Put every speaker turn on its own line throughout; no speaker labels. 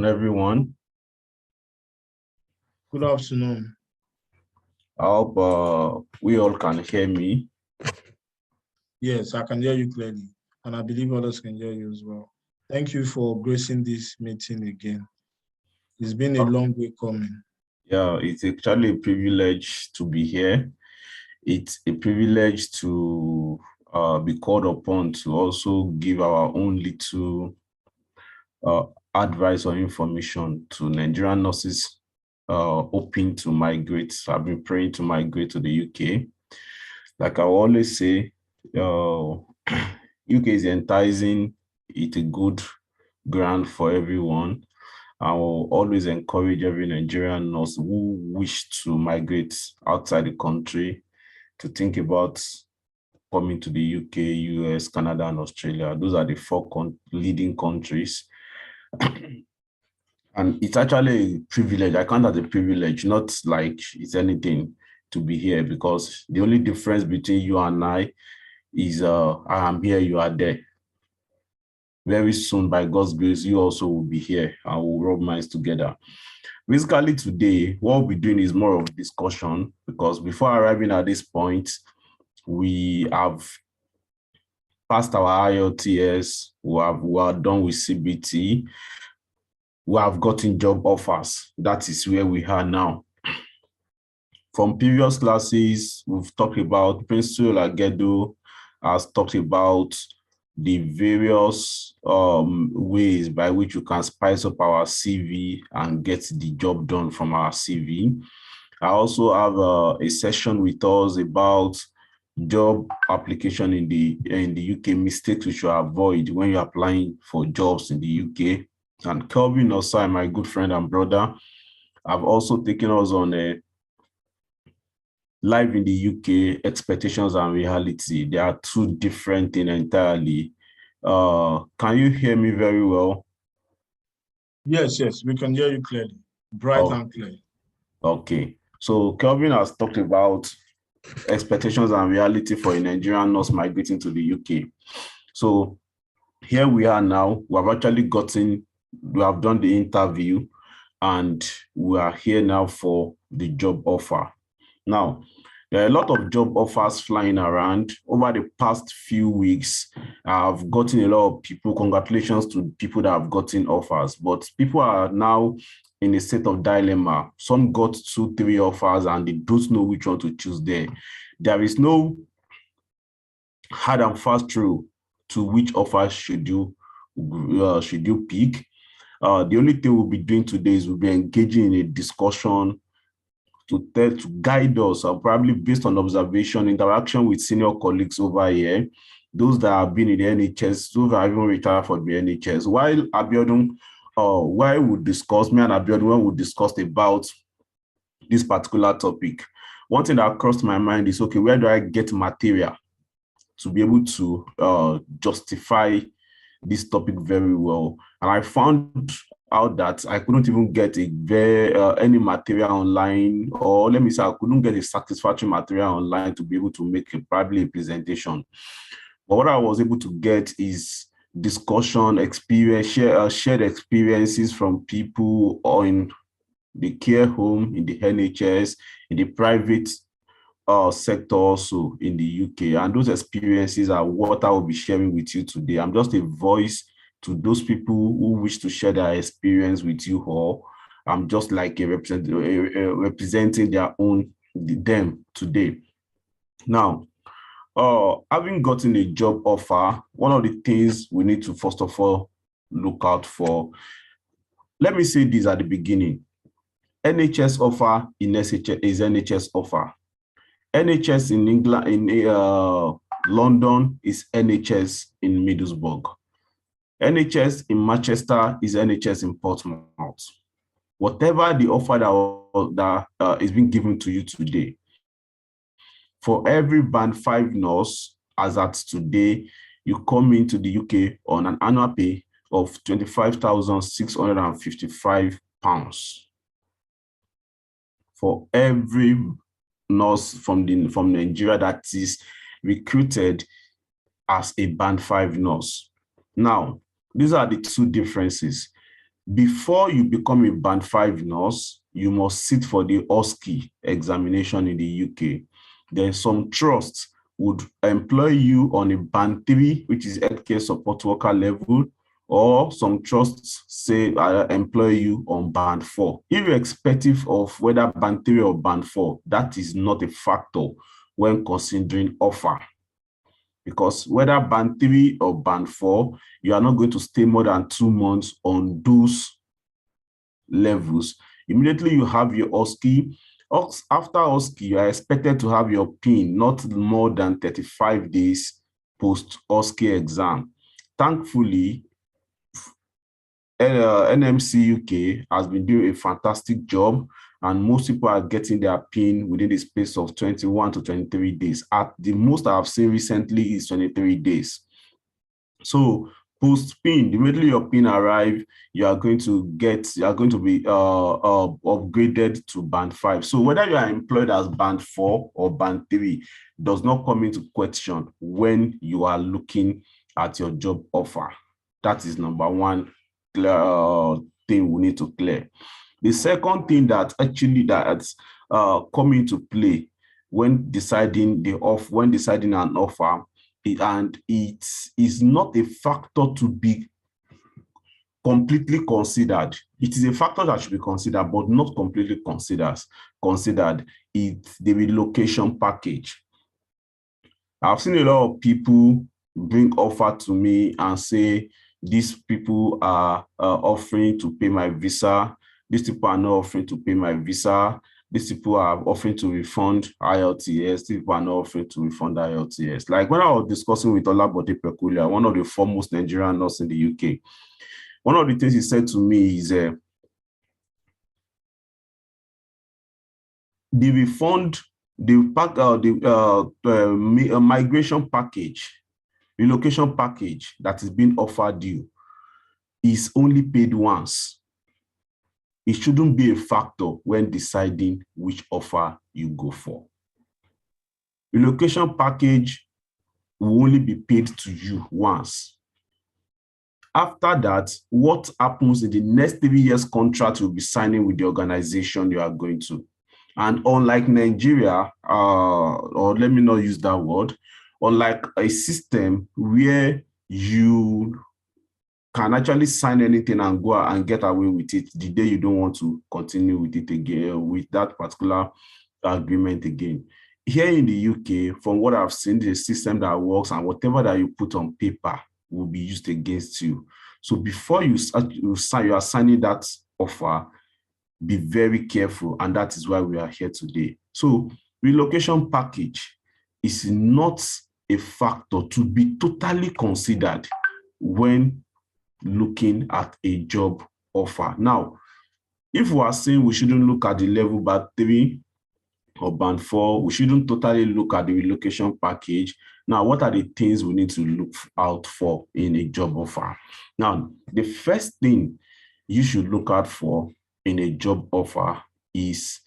everyone.
Good afternoon.
I hope we all can hear me.
Yes, I can hear you clearly, and I believe others can hear you as well. Thank you for gracing this meeting again. It's been a long way coming.
Yeah, it's actually a privilege to be here. It's a privilege to be called upon to also give our own little uh, advice or information to Nigerian nurses hoping to migrate. I've been praying to migrate to the UK. Like I always say, UK is enticing. It's a good grant for everyone. I will always encourage every Nigerian nurse who wish to migrate outside the country to think about coming to the UK, US, Canada, and Australia. Those are the four leading countries. And it's actually a privilege. I count as a privilege, not like it's anything to be here, because the only difference between you and I is I am here, you are there. Very soon, by God's grace, you also will be here and we'll rub minds together. Basically, today, what we'll be doing is more of discussion, because before arriving at this point, we have passed our IELTS, we are done with CBT, we have gotten job offers. That is where we are now. From previous classes, we've talked about, Principal Lagedo has talked about the various ways by which you can spice up our CV and get the job done from our CV. I also have a session with us about job application in the UK, mistakes we should avoid when you're applying for jobs in the UK. And Kelvin Osai, my good friend and brother, have also taken us on a live in the UK, expectations and reality. They are two different things entirely. Can you hear me very well?
Yes, we can hear you clearly, bright and clear.
Okay. So Kelvin has talked about expectations and reality for a Nigerian nurse migrating to the UK. So here we are now. We have done the interview, and we are here now for the job offer. Now, there are a lot of job offers flying around. Over the past few weeks, I've gotten a lot of people. Congratulations to people that have gotten offers, but people are now in a state of dilemma. Some got 2-3 offers and they don't know which one to choose there. There is no hard and fast rule to which offer should you pick. The only thing we'll be doing today is we'll be engaging in a discussion to guide us, probably based on observation, interaction with senior colleagues over here, those that have been in the NHS, those that have even retired from the NHS. While Abiodun, me and Abiodun, when we discussed about this particular topic, one thing that crossed my mind is, okay, where do I get material to be able to justify this topic very well? And I found out that I couldn't even get any material online, or let me say, I couldn't get a satisfactory material online to be able to make probably a presentation. But what I was able to get is discussion, experience, shared experiences from people in the care home, in the NHS, in the private sector also in the UK. And those experiences are what I will be sharing with you today. I'm just a voice to those people who wish to share their experience with you all. I'm just like representing them today. Now, having gotten a job offer, one of the things we need to first of all look out for, let me say this at the beginning. NHS offer is NHS offer. NHS in England, in London, is NHS in Middlesbrough. NHS in Manchester is NHS in Portsmouth. Whatever the offer that is being given to you today, for every band 5 nurse, as at today, you come into the UK on an annual pay of £25,655 for every nurse from Nigeria that is recruited as a band 5 nurse. Now, these are the two differences. Before you become a band 5 nurse, you must sit for the OSCE examination in the UK. Then some trusts would employ you on a band 3, which is healthcare support worker level, or some trusts say employ you on band 4. Irrespective of whether band 3 or band 4, that is not a factor when considering offer. Because whether band 3 or band 4, you are not going to stay more than 2 months on those levels. Immediately you have your OSCE. After OSCE, you are expected to have your PIN not more than 35 days post OSCE exam. Thankfully, NMC UK has been doing a fantastic job, and most people are getting their PIN within the space of 21 to 23 days. At the most I have seen recently is 23 days. So post PIN, immediately your PIN arrive, you are going to be upgraded to band 5. So whether you are employed as band 4 or band 3 does not come into question when you are looking at your job offer. That is number one thing we need to clear. The second thing that's come into play when deciding an offer, and it is not a factor to be completely considered. It is a factor that should be considered, but not completely considered. It's the relocation package. I've seen a lot of people bring offer to me and say, these people are offering to pay my visa. These people are not offering to pay my visa. These people are offering to refund ILTS. These people are not offering to refund ILTS. Like when I was discussing with Olabode Pekulia, one of the foremost Nigerian nurses in the UK, one of the things he said to me is the refund, the migration package, relocation package that is being offered you is only paid once. It shouldn't be a factor when deciding which offer you go for. Relocation package will only be paid to you once. After that, what happens in the next 3 years contract you'll be signing with the organization you are going to. And unlike Nigeria, or let me not use that word, unlike a system where you can actually sign anything and go and get away with it the day you don't want to continue with it again, with that particular agreement again. Here in the UK, from what I've seen, the system that works and whatever that you put on paper will be used against you. So before you are signing that offer, be very careful, and that is why we are here today. So relocation package is not a factor to be totally considered when looking at a job offer. Now, if we are saying we shouldn't look at the level band 3 or band 4, we shouldn't totally look at the relocation package. Now, what are the things we need to look out for in a job offer? Now, the first thing you should look out for in a job offer is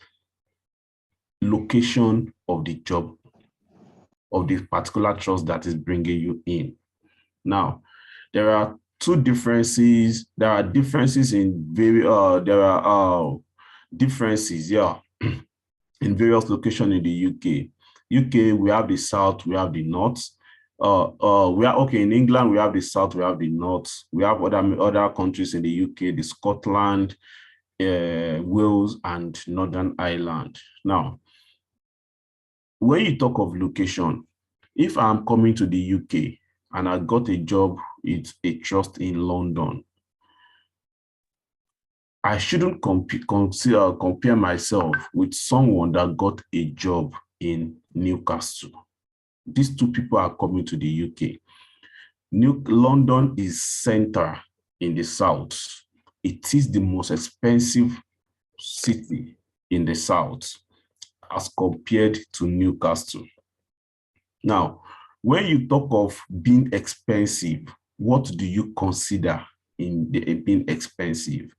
location of the job, of the particular trust that is bringing you in. Now, there are two differences. There are differences in differences, in various locations in the UK. UK, we have the south, we have the north. In England, we have the south, we have the north. We have other countries in the UK, the Scotland, Wales, and Northern Ireland. Now, when you talk of location, if I'm coming to the UK and I got a job with a trust in London, I shouldn't compare myself with someone that got a job in Newcastle. These two people are coming to the UK. London is center in the south. It is the most expensive city in the south as compared to Newcastle. Now, when you talk of being expensive, what do you consider in being expensive?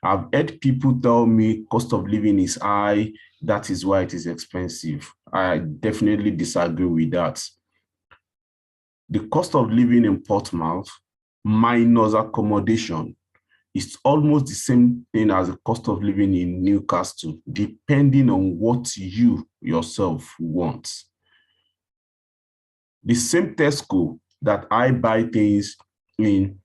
I've heard people tell me cost of living is high, that is why it is expensive. I definitely disagree with that. The cost of living in Portsmouth minus accommodation it's almost the same thing as the cost of living in Newcastle, depending on what you yourself want. The same Tesco that I buy things in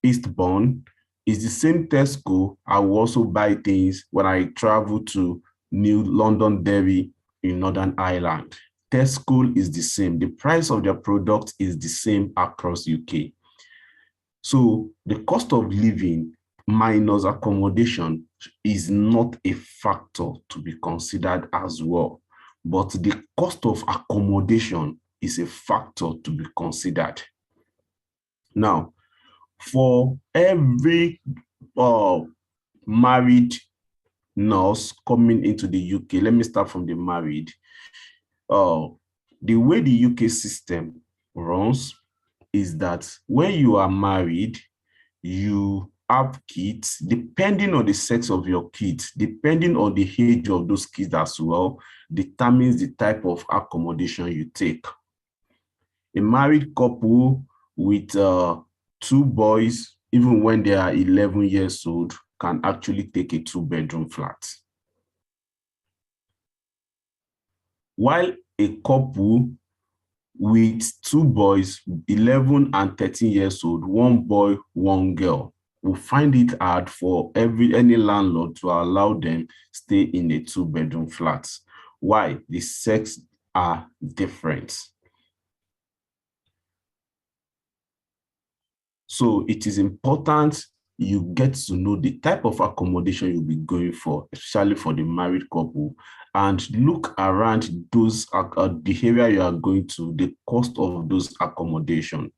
Eastbourne is the same Tesco I will also buy things when I travel to New Londonderry in Northern Ireland. Tesco is the same. The price of their product is the same across UK. So the cost of living minus accommodation is not a factor to be considered as well. But the cost of accommodation is a factor to be considered. Now, for every married nurse coming into the UK, let me start from the married. The way the UK system runs is that when you are married, you have kids, depending on the sex of your kids, depending on the age of those kids as well, determines the type of accommodation you take. A married couple with 2 boys, even when they are 11 years old, can actually take a 2-bedroom flat. While a couple with 2 boys, 11 and 13 years old, 1 boy, 1 girl, will find it hard for any landlord to allow them stay in a 2-bedroom flat. Why? The sex are different. So it is important you get to know the type of accommodation you'll be going for, especially for the married couple, and look around those the area you are going to, the cost of those accommodation.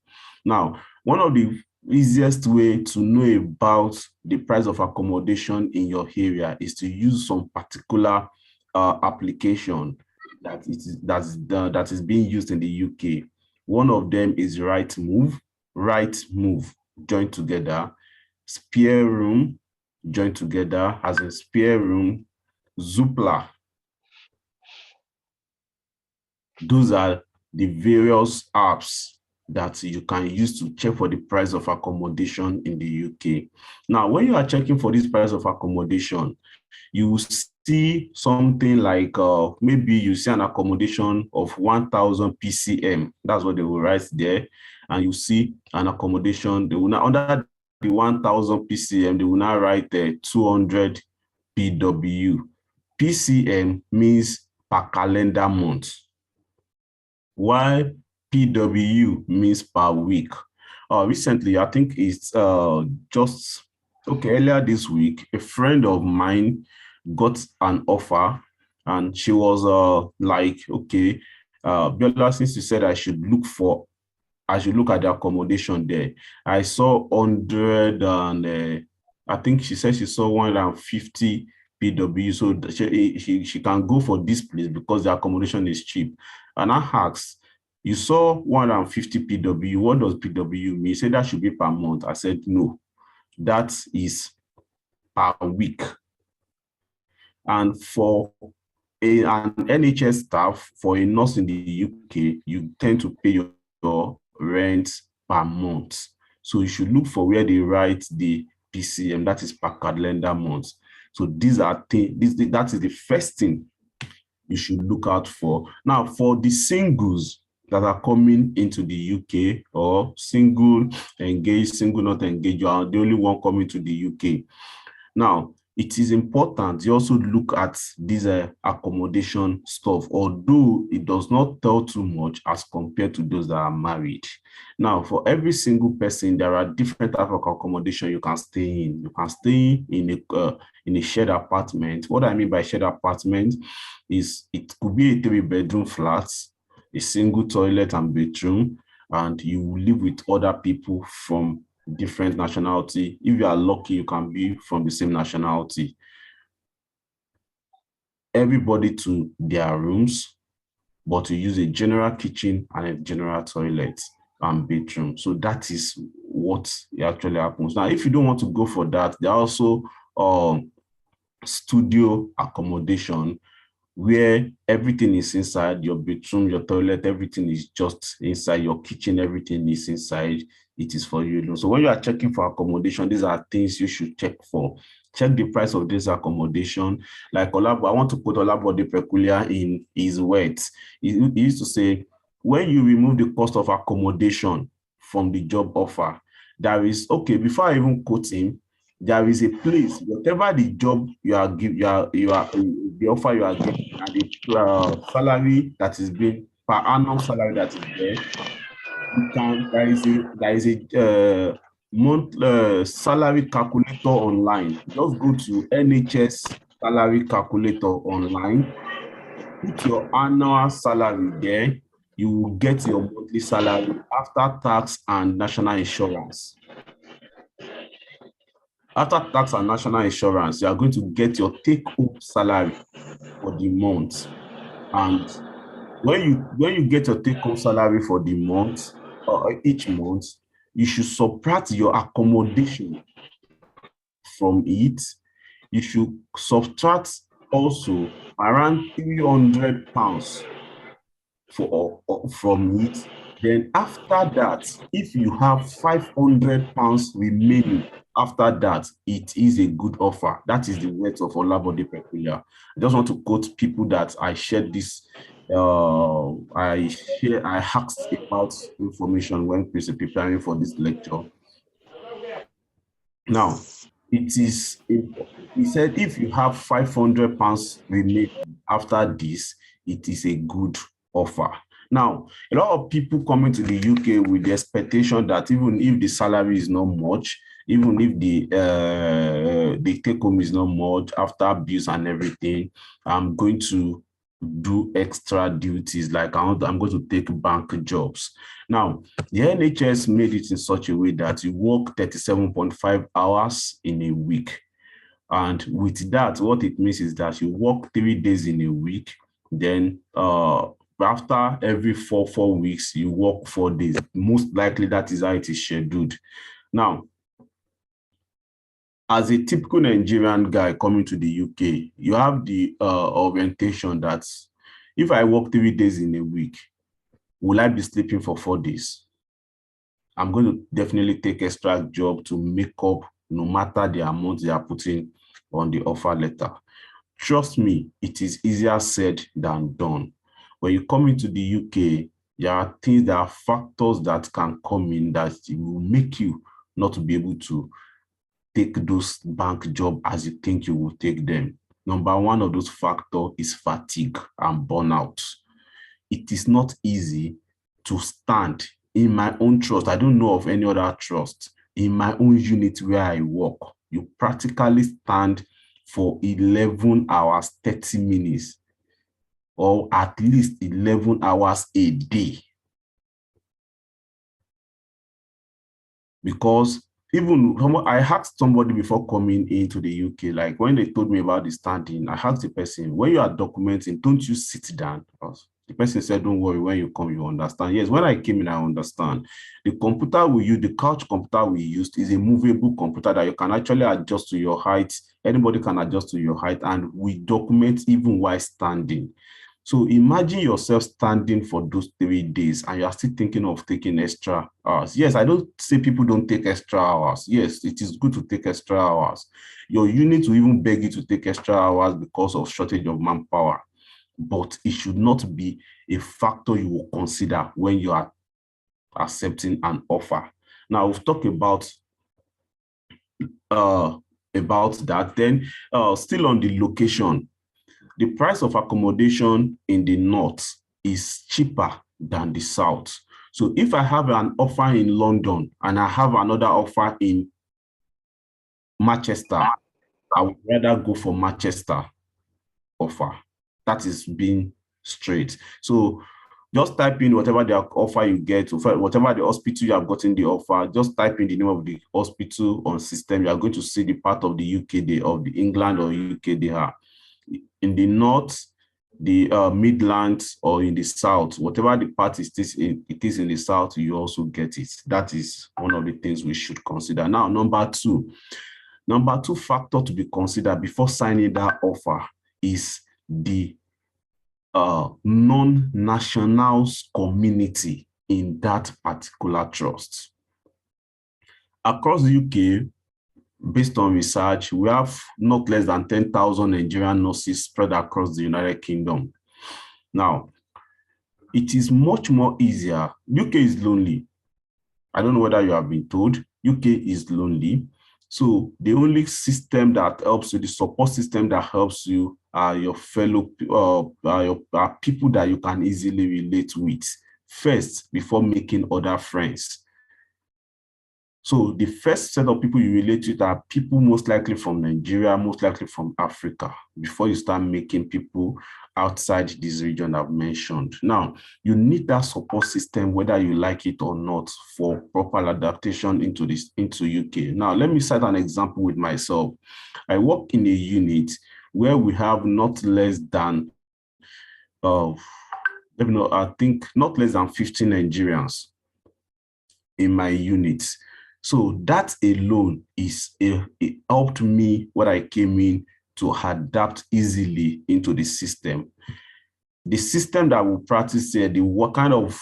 Now, one of the easiest way to know about the price of accommodation in your area is to use some particular application that is being used in the UK. One of them is Rightmove, joined together, Spare Room, joined together, as in Spare Room, Zoopla. Those are the various apps that you can use to check for the price of accommodation in the UK. Now, when you are checking for this price of accommodation, you will see something like maybe you see an accommodation of 1,000 PCM. That's what they will write there. And you see an accommodation, they will now, under the 1,000 PCM, they will now write 200 PW. PCM means per calendar month, while PW means per week. Recently, I think it's earlier this week, a friend of mine got an offer, and she was like, okay, Bella, since you said I should look at the accommodation there. I saw 100 and I think she said she saw 150 PW. So she can go for this place because the accommodation is cheap. And I asked, you saw 150 PW, what does PW mean? He said that should be per month. I said, no, that is per week. And for an NHS staff, for a nurse in the UK, you tend to pay your rent per month. So you should look for where they write the PCM, that is per calendar month. So that is the first thing you should look out for. Now, for the singles that are coming into the UK, or single engaged, single not engaged, you are the only one coming to the UK. Now, it is important you also look at this accommodation stuff, although it does not tell too much as compared to those that are married. Now, for every single person, there are different types of accommodation you can stay in. You can stay in a shared apartment. What I mean by shared apartment is it could be a 3-bedroom flat, a single toilet and bedroom, and you will live with other people from different nationality. If you are lucky, you can be from the same nationality. Everybody to their rooms, but you use a general kitchen and a general toilet and bedroom. So that is what actually happens. Now, if you don't want to go for that, there are also studio accommodation where everything is inside your bedroom, your toilet, everything is just inside your kitchen, everything is inside. it is for you. So when you are checking for accommodation, these are things you should check for. Check the price of this accommodation. Like Olabo, I want to put Olabode Peculiar in his words. He used to say, when you remove the cost of accommodation from the job offer, there is, okay, before I even quote him, there is a place, whatever the job you are giving, the offer you are giving, and the salary that is being, per annum salary that is there, you can, there is a month salary calculator online. Just go to NHS salary calculator online, put your annual salary there, you will get your monthly salary after tax and national insurance. After tax and national insurance, you are going to get your take-home salary for the month. And when you get your take-home salary for the month, or each month, you should subtract your accommodation from it. You should subtract also around £300 from it. Then after that, if you have £500 remaining after that, it is a good offer. That is the words of Olabode Peculiar. I just want to quote people that I shared this. I asked about information when preparing for this lecture. Now, he said, if you have £500 remaining after this, it is a good offer. Now, a lot of people coming to the UK with the expectation that even if the salary is not much, even if the take home is not much after bills and everything, I'm going to do extra duties, like I'm going to take bank jobs. Now, the NHS made it in such a way that you work 37.5 hours in a week. And with that, what it means is that you work 3 days in a week, then after every four weeks, you work 4 days. Most likely that is how it is scheduled. Now, as a typical Nigerian guy coming to the UK, you have the orientation that if I work 3 days in a week, will I be sleeping for 4 days? I'm going to definitely take extra job to make up no matter the amount they are putting on the offer letter. Trust me, it is easier said than done. When you come into the UK, there are things, there are factors that can come in that will make you not to be able to take those bank jobs as you think you will take them. Number one of those factors is fatigue and burnout. It is not easy to stand in my own trust. I don't know of any other trust. In my own unit where I work, you practically stand for 11 hours, 30 minutes, or at least 11 hours a day. Because even I asked somebody before coming into the UK, like when they told me about the standing, I asked the person, when you are documenting, don't you sit down? The person said, don't worry, when you come, you understand. Yes, when I came in, I understand. The computer we use, the couch computer we used is a movable computer that you can actually adjust to your height. Anybody can adjust to your height, and we document even while standing. So imagine yourself standing for those 3 days and you are still thinking of taking extra hours. Yes, I don't say people don't take extra hours. Yes, it is good to take extra hours. Your unit will even beg you to take extra hours because of shortage of manpower. But it should not be a factor you will consider when you are accepting an offer. Now, we've talked about that. Then still on the location, the price of accommodation in the north is cheaper than the south. So if I have an offer in London and I have another offer in Manchester, I would rather go for Manchester offer. That is being straight. So just type in whatever the offer you get, whatever the hospital you have gotten the offer, just type in the name of the hospital on system. You are going to see the part of the UK, of the England or UK they are. In the north, the Midlands, or in the south, whatever the part it is in the south, you also get it. That is one of the things we should consider. Now, number two factor to be considered before signing that offer is the non-nationals community in that particular trust. across the UK, based on research, we have not less than 10,000 Nigerian nurses spread across the United Kingdom. Now, it is much more easier. UK is lonely. I don't know whether you have been told. UK is lonely. So the only system that helps you, the support system that helps you, are your fellow are people that you can easily relate with first before making other friends. So the first set of people you relate with are people most likely from Nigeria, most likely from Africa, before you start making people outside this region I've mentioned. Now, you need that support system, whether you like it or not, for proper adaptation into UK. Now, let me cite an example with myself. I work in a unit where we have not less than, I think not less than 15 Nigerians in my unit. So that alone it helped me when I came in to adapt easily into the system. The system that we practice here, what kind of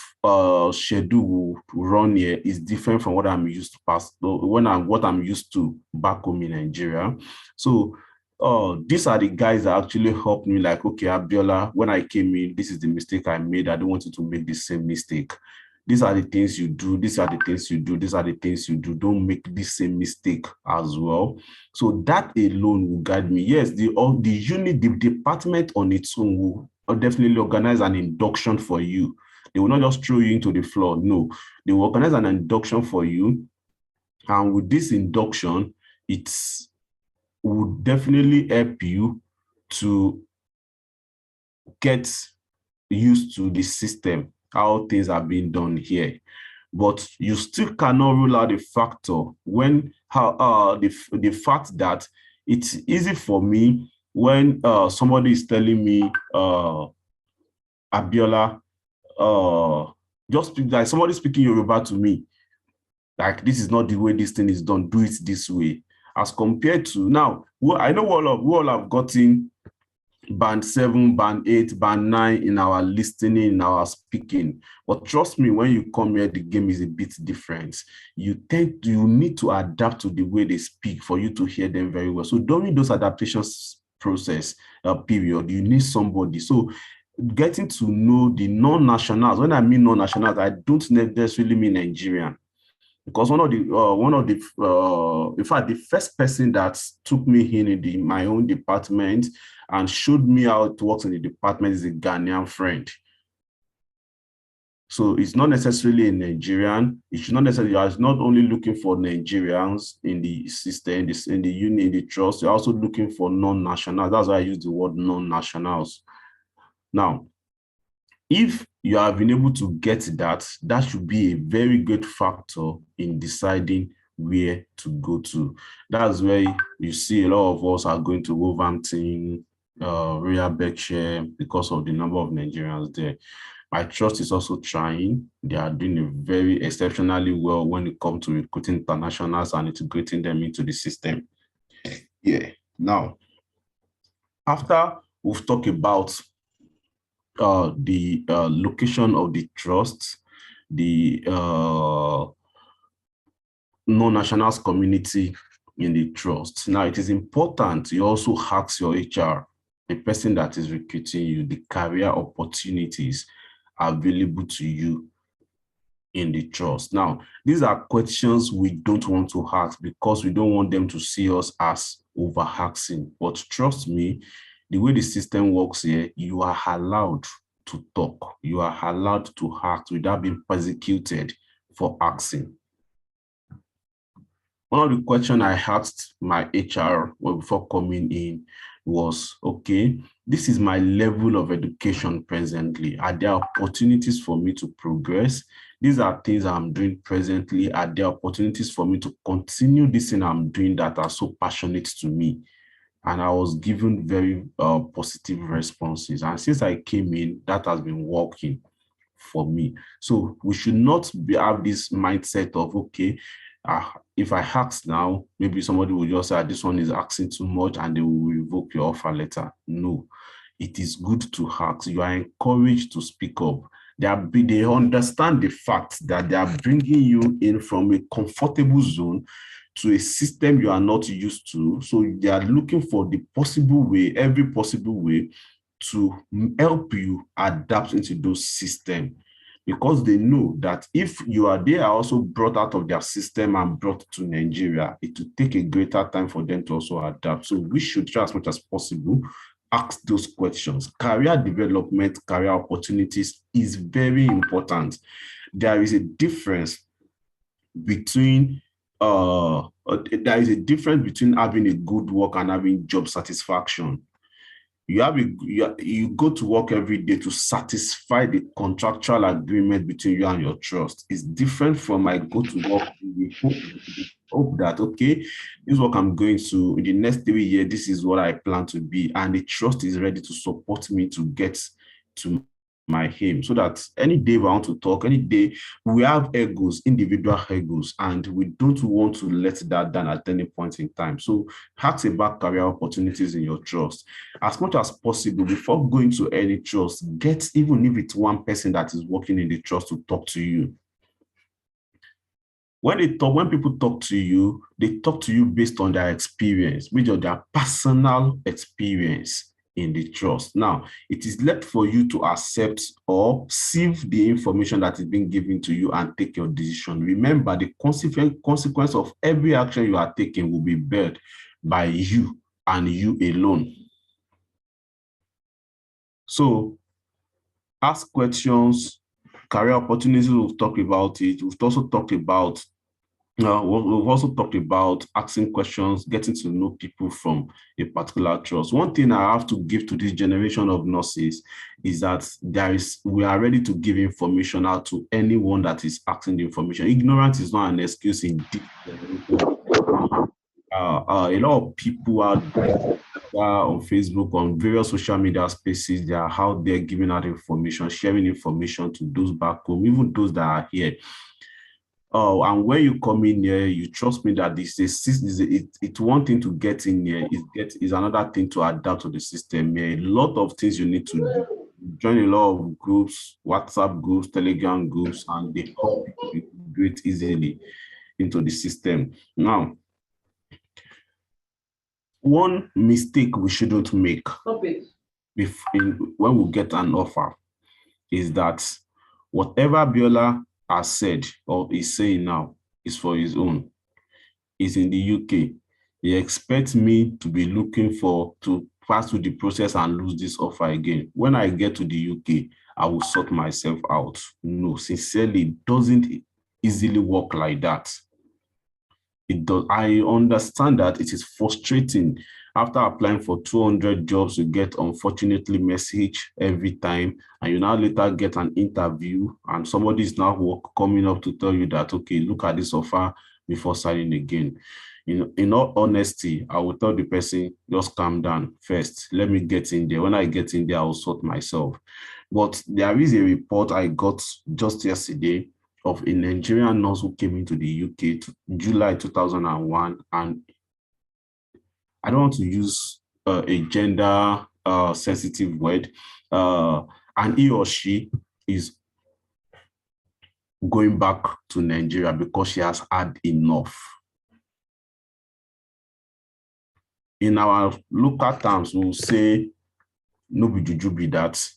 schedule we run here is different from what I'm used to what I'm used to back home in Nigeria. So these are the guys that actually helped me, like, okay, Abiola, when I came in, this is the mistake I made. I don't want you to make the same mistake. These are the things you do. These are the things you do. These are the things you do. Don't make the same mistake as well. So that alone will guide me. Yes, the unit, the department on its own will definitely organize an induction for you. They will not just throw you into the floor. No, they will organize an induction for you. And with this induction, it will definitely help you to get used to the system, how things are being done here. But you still cannot rule out the factor when the fact that it's easy for me when somebody is telling me, Abiola, just like somebody speaking Yoruba to me, like, this is not the way this thing is done, do it this way. As compared to now, I know we all have gotten band 7, band 8, band 9 in our listening, in our speaking. But trust me, when you come here, the game is a bit different. You need to adapt to the way they speak for you to hear them very well. So during those adaptations process period, you need somebody. So getting to know the non-nationals, when I mean non-nationals, I don't necessarily mean Nigerian. Because in fact, the first person that took me in my own department and showed me how it works in the department is a Ghanaian friend. So it's not necessarily a Nigerian. It should not necessarily, it's not only looking for Nigerians in the system, in the unit, in the trust, you're also looking for non-nationals. That's why I use the word non-nationals. Now, if you have been able to get that, that should be a very good factor in deciding where to go to. That's where you see a lot of us are going to Wolverhampton, Royal Berkshire, because of the number of Nigerians there. My trust is also trying. They are doing very exceptionally well when it comes to recruiting internationals and integrating them into the system. Yeah. Now, after we've talked about the location of the trust, the non-nationals community in the trust. Now, it is important you also ask your HR, the person that is recruiting you, the career opportunities available to you in the trust. Now, these are questions we don't want to ask because we don't want them to see us as over-asking. But trust me, the way the system works here, you are allowed to talk. You are allowed to ask without being persecuted for asking. One of the questions I asked my HR before coming in was, okay, this is my level of education presently. Are there opportunities for me to progress? These are things I'm doing presently. Are there opportunities for me to continue this thing I'm doing that are so passionate to me? And I was given very positive responses. And since I came in, that has been working for me. So we should not have this mindset of, okay, if I ask now, maybe somebody will just say, this one is asking too much and they will revoke your offer letter. No, it is good to ask. You are encouraged to speak up. They understand the fact that they are bringing you in from a comfortable zone to a system you are not used to. So they are looking for the possible way, every possible way to help you adapt into those systems, because they know that if they are also brought out of their system and brought to Nigeria, it will take a greater time for them to also adapt. So we should try as much as possible ask those questions. Career development, career opportunities is very important. There is a difference between having a good work and having job satisfaction. You go to work every day to satisfy the contractual agreement between you and your trust. It's different from I go to work with hope that, okay, this work I'm going to, in the next 3 years, this is what I plan to be. And the trust is ready to support me to get to my aim, so that any day we want to talk, any day we have egos, individual egos, and we don't want to let that down at any point in time. So ask about career opportunities in your trust. As much as possible, before going to any trust, get, even if it's one person that is working in the trust, to talk to you. When people talk to you, they talk to you based on their experience, based on their personal experience in the trust. Now, it is left for you to accept or sieve the information that is being given to you and take your decision. Remember, the consequence of every action you are taking will be borne by you and you alone. So, ask questions, career opportunities, we've talked about it. We've also talked about asking questions, getting to know people from a particular trust. One thing I have to give to this generation of nurses is that we are ready to give information out to anyone that is asking the information. Ignorance is not an excuse in this generation. A lot of people out there on Facebook, on various social media spaces, they are out there giving out information, sharing information to those back home, even those that are here. And when you come in here, you trust me that it's one thing to get in here, is another thing to adapt to the system. A lot of things you need to do. Join a lot of groups, WhatsApp groups, Telegram groups, and they help you do it easily into the system. Now, one mistake we shouldn't make when we get an offer is that whatever Abiola has said or is saying now is for his own. Is in the UK. He expects me to be looking to pass through the process and lose this offer again. When I get to the UK, I will sort myself out. No, sincerely, it doesn't easily work like that. It does. I understand that it is frustrating after applying for 200 jobs, you get unfortunately message every time, and you now later get an interview and somebody is now coming up to tell you that, okay, look at this offer before signing again. In all honesty, I will tell the person, just calm down first. Let me get in there. When I get in there, I'll sort myself. But there is a report I got just yesterday of a Nigerian nurse who came into the UK in July 2001, and I don't want to use a gender sensitive word, and he or she is going back to Nigeria because she has had enough. In our local terms, we'll say, no be juju be that.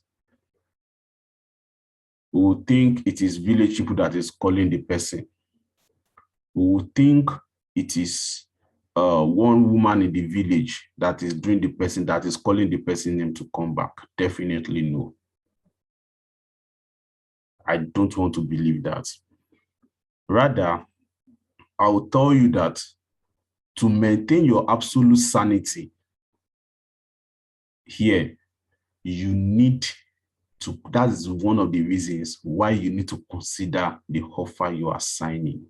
We will think it is village people that is calling the person. We will think it is one woman in the village that is doing the person, that is calling the person name to come back. Definitely no. I don't want to believe that. Rather, I will tell you that to maintain your absolute sanity here, you need to, that is one of the reasons why you need to consider the offer you are signing.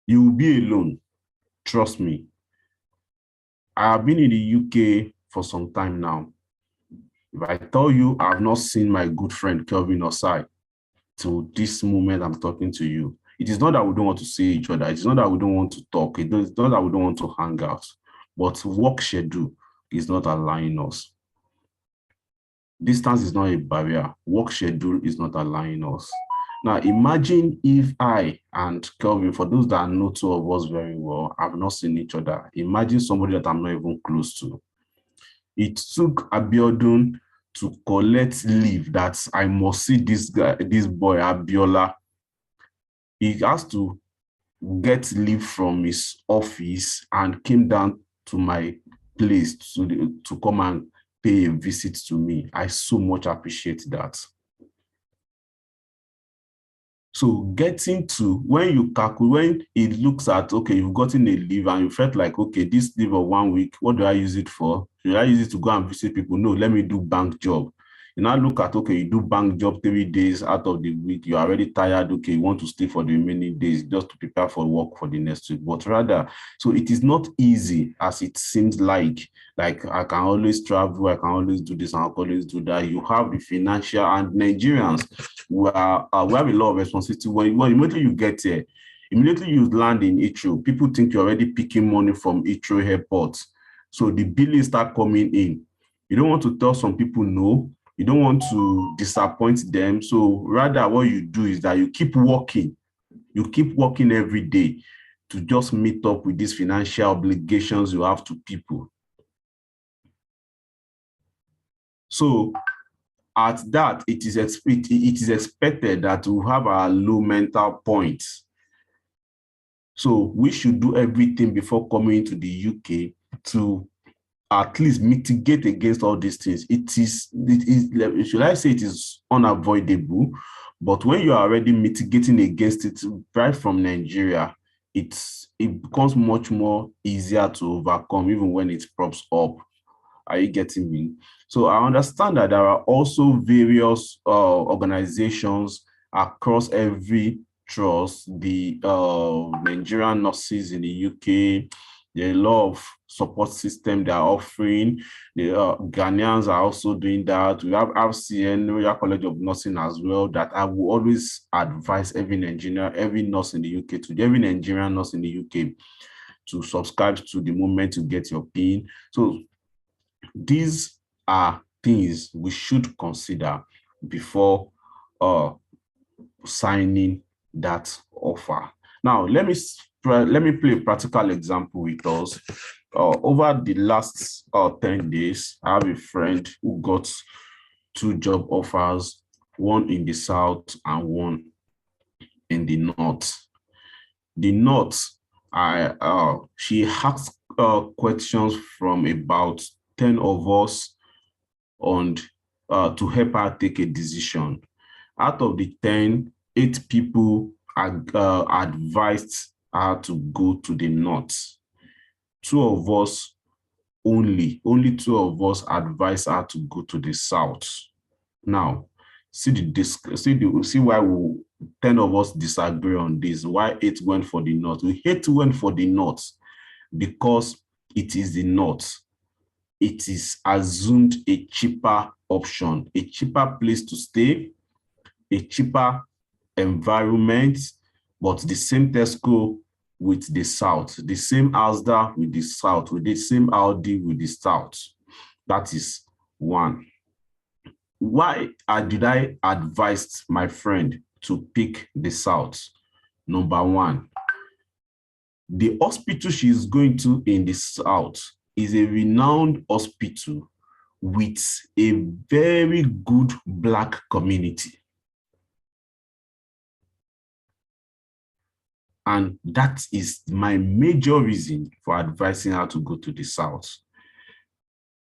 You will be alone, trust me. I have been in the UK for some time now. If I tell you I have not seen my good friend Kelvin Osai till this moment I'm talking to you, it is not that we don't want to see each other. It is not that we don't want to talk. It is not that we don't want to hang out. But work schedule is not allowing us. Distance is not a barrier. Work schedule is not allowing us. Now, imagine if I and Kelvin, for those that know two of us very well, have not seen each other. Imagine somebody that I'm not even close to. It took Abiodun to collect leave that I must see this guy, this boy, Abiola. He has to get leave from his office and came down to my place to come and pay a visit to me. I so much appreciate that. So getting to, when you calculate, when it looks at, okay, you've gotten a leave and you felt like, okay, this leave of 1 week, what do I use it for? Should I use it to go and visit people? No, let me do bank job. You now look at, okay, you do bank job 3 days out of the week, you're already tired, okay, you want to stay for the remaining days just to prepare for work for the next week. But rather, so it is not easy as it seems like I can always travel, I can always do this, I can always do that. You have the financial, and Nigerians, we have a lot of responsibility. When immediately you get here, immediately you land in Heathrow, people think you're already picking money from Heathrow airport. So the billings start coming in. You don't want to tell some people no. You don't want to disappoint them. So rather what you do is that you keep working. You keep working every day to just meet up with these financial obligations you have to people. So at that, it is expected that we have a low mental point. So we should do everything before coming to the UK to at least mitigate against all these things. It is, should I say it is unavoidable, but when you are already mitigating against it right from Nigeria, it becomes much more easier to overcome, even when it props up. Are you getting me? So I understand that there are also various organizations across every trust, the Nigerian nurses in the UK, there are a lot of support system they are offering. The Ghanaians are also doing that. We have RCN, Royal College of Nursing as well, that I will always advise every Nigerian, every nurse in the UK, to every Nigerian nurse in the UK to subscribe to the moment to get your PIN. So these are things we should consider before signing that offer. Now, let me play a practical example with us. Over the last 10 days, I have a friend who got 2 job offers, one in the south and one in the north. The north, she asked questions from about 10 of us and to help her take a decision. Out of the 10, 8 people advised her to go to the north. 2 of us only 2 of us advised her to go to the south. Now, see why 10 of us disagree on this. Why 8 went for the north? We 8 went for the north because it is the north. It is assumed a cheaper option, a cheaper place to stay, a cheaper environment, but the same Tesco with the south, the same Asda with the south, with the same Audi with the south. That is one. Why did I advise my friend to pick the south? Number one, the hospital she is going to in the south is a renowned hospital with a very good Black community. And that is my major reason for advising her to go to the south.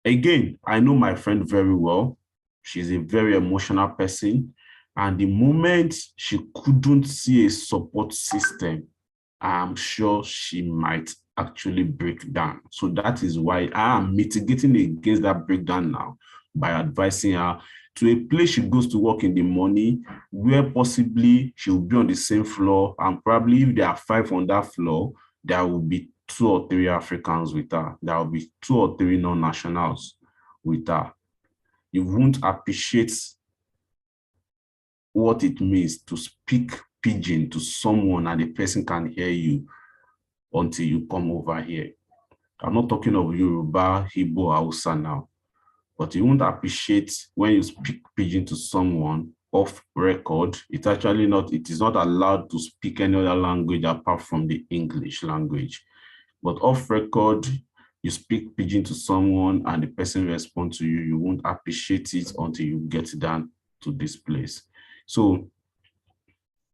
Again, I know my friend very well. She's a very emotional person. And the moment she couldn't see a support system, I'm sure she might actually break down. So that is why I am mitigating against that breakdown now by advising her to a place she goes to work in the morning, where possibly she'll be on the same floor, and probably if there are 5 on that floor, there will be 2 or 3 Africans with her. There will be 2 or 3 non-nationals with her. You won't appreciate what it means to speak pidgin to someone and the person can hear you until you come over here. I'm not talking of Yoruba, Igbo, Hausa now, but you won't appreciate when you speak pidgin to someone off record. It's actually not, it is not allowed to speak any other language apart from the English language. But off record, you speak pidgin to someone and the person responds to you, you won't appreciate it until you get down to this place. So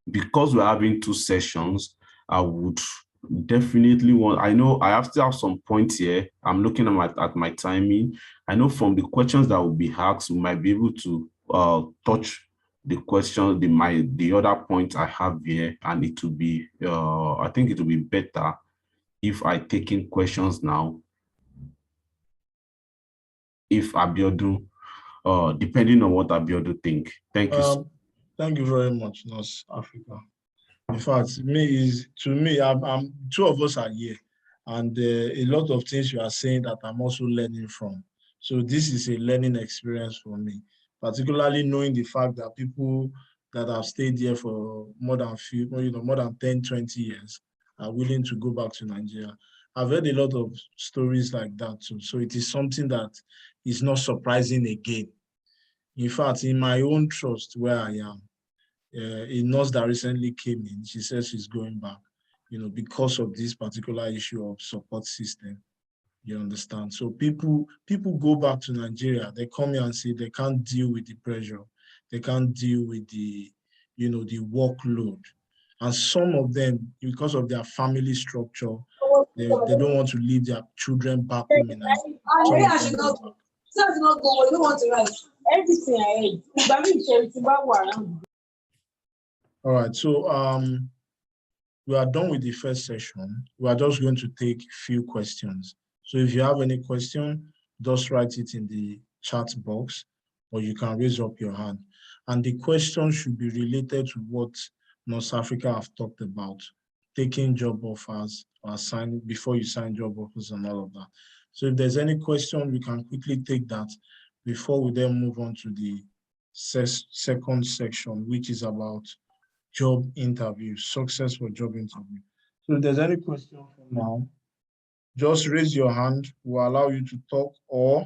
because we're having 2 sessions, I would definitely want, I know I still have some points here. I'm looking at my timing. I know from the questions that will be asked, we might be able to touch the question, the other points I have here, and it will be, I think it will be better if I take in questions now. If Abiodun, depending on what Abiodun think. Thank you.
Thank you very much, North Africa. In fact, to me, I'm 2 of us are here, and a lot of things you are saying that I'm also learning from. So this is a learning experience for me, particularly knowing the fact that people that have stayed here for more than 10, 20 years are willing to go back to Nigeria. I've heard a lot of stories like that too. So it is something that is not surprising again. In fact, in my own trust where I am, a nurse that recently came in, she says she's going back, because of this particular issue of support system. You understand? So people go back to Nigeria. They come here and say they can't deal with the pressure. They can't deal with the workload. And some of them, because of their family structure, they don't want to leave their children back home in Nigeria. Everything I ate. All right, so we are done with the first session. We are just going to take a few questions. So if you have any question, just write it in the chat box, or you can raise up your hand. And the question should be related to what North Africa have talked about, taking job offers or before you sign job offers and all of that. So if there's any question, we can quickly take that before we then move on to the second section, which is about job interview, success for job interview. So if there's any question for now, just raise your hand. We'll allow you to talk, or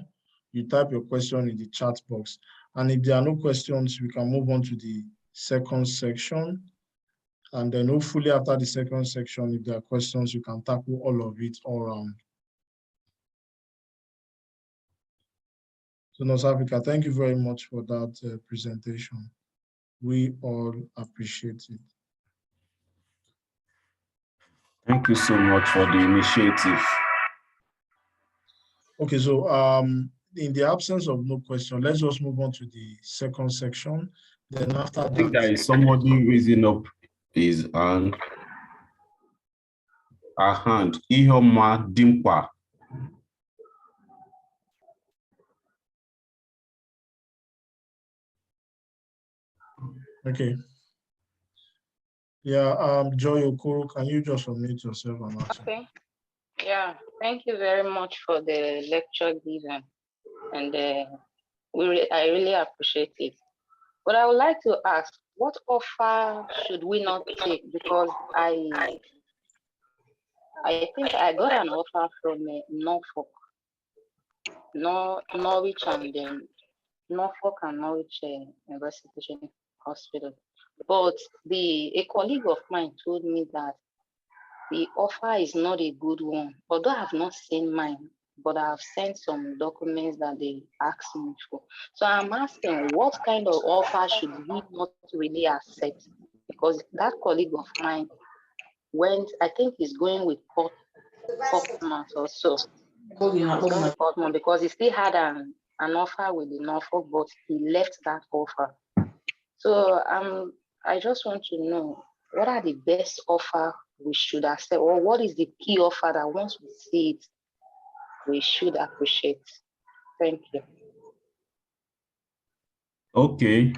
you type your question in the chat box. And if there are no questions, we can move on to the second section. And then hopefully after the second section, if there are questions, you can tackle all of it all around. So North Africa, thank you very much for that presentation. We all appreciate it.
Thank you so much for the initiative.
Okay, so in the absence of no question, let's just move on to the second section. Then after that, I think
there is somebody raising up his hand. Ihoma Dimpa.
Okay. Yeah, Joy Okoro, can you just unmute yourself and answer?
Okay. Yeah, thank you very much for the lecture given, and I really appreciate it. But I would like to ask, what offer should we not take? Because I think I got an offer from Norfolk, Norwich, and then Norfolk and Norwich University Hospital. But a colleague of mine told me that the offer is not a good one. Although I have not seen mine, but I have sent some documents that they asked me for. So I'm asking, what kind of offer should we not really accept? Because that colleague of mine I think he's going with Portman or so. He's going with Portman because he still had an offer with the Norfolk, but he left that offer. So I just want to know, what are the best offer we should accept, or what is the key offer that once we see it, we should appreciate? Thank you.
Okay.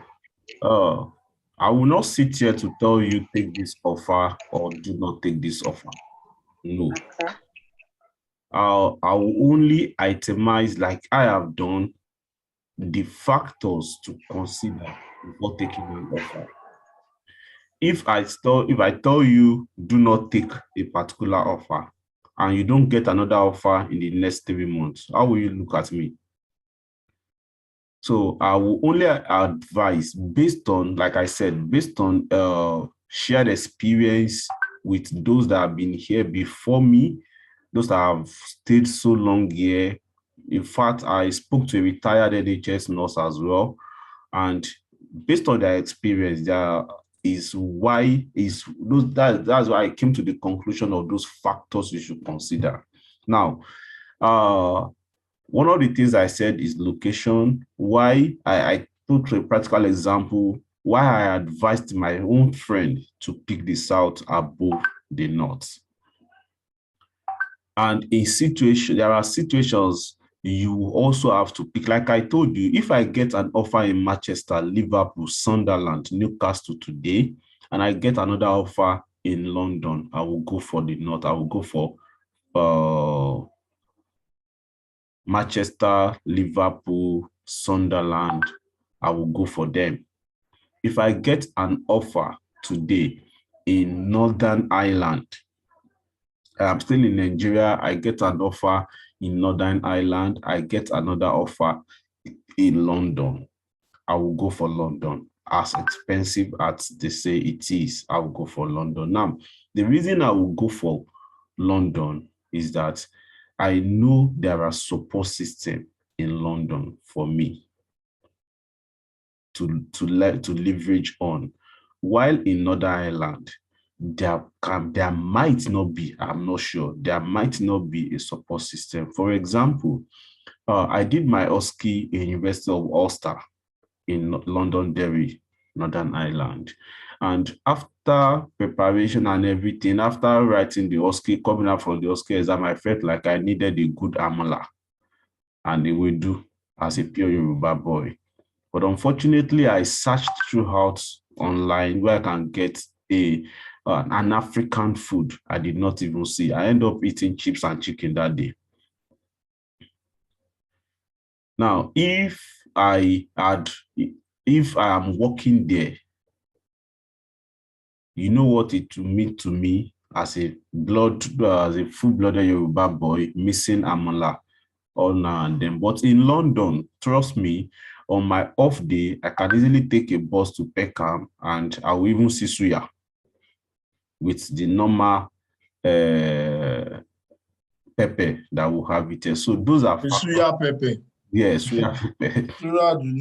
I will not sit here to tell you take this offer or do not take this offer. No. Okay. I will only itemize, like I have done, the factors to consider before taking an offer. If I tell you do not take a particular offer and you don't get another offer in the next 3 months, how will you look at me? So I will only advise based on, like I said, based on shared experience with those that have been here before me, those that have stayed so long here. In fact, I spoke to a retired NHS nurse as well, and based on their experience, that's why I came to the conclusion of those factors you should consider. Now, one of the things I said is location. Why I put a practical example, why I advised my own friend to pick the south above the north. And there are situations you also have to pick. Like I told you, if I get an offer in Manchester, Liverpool, Sunderland, Newcastle today, and I get another offer in London, I will go for the north. I will go for Manchester, Liverpool, Sunderland. I will go for them. If I get an offer today in Northern Ireland, I'm still in Nigeria, I get an offer in Northern Ireland, I get another offer in London, I will go for London. As expensive as they say it is, I will go for London. Now, the reason I will go for London is that I know there are support systems in London for me to leverage on. While in Northern Ireland, there might not be, I'm not sure, there might not be a support system. For example, I did my OSCE in University of Ulster in Londonderry, Northern Ireland. And after preparation and everything, after writing the OSCE, coming out from the OSCE exam, I felt like I needed a good amala and they will do as a pure Yoruba boy. But unfortunately, I searched throughout online where I can get an African food I did not even see. I ended up eating chips and chicken that day. Now, if I am working there, you know what it will mean to me as a full-blooded Yoruba boy missing amala all now and then. But in London, trust me, on my off day, I can easily take a bus to Peckham and I will even see suya with the normal pepper that will have it here. So those are
suya pepper.
Yes, suya pepper.
Suya, you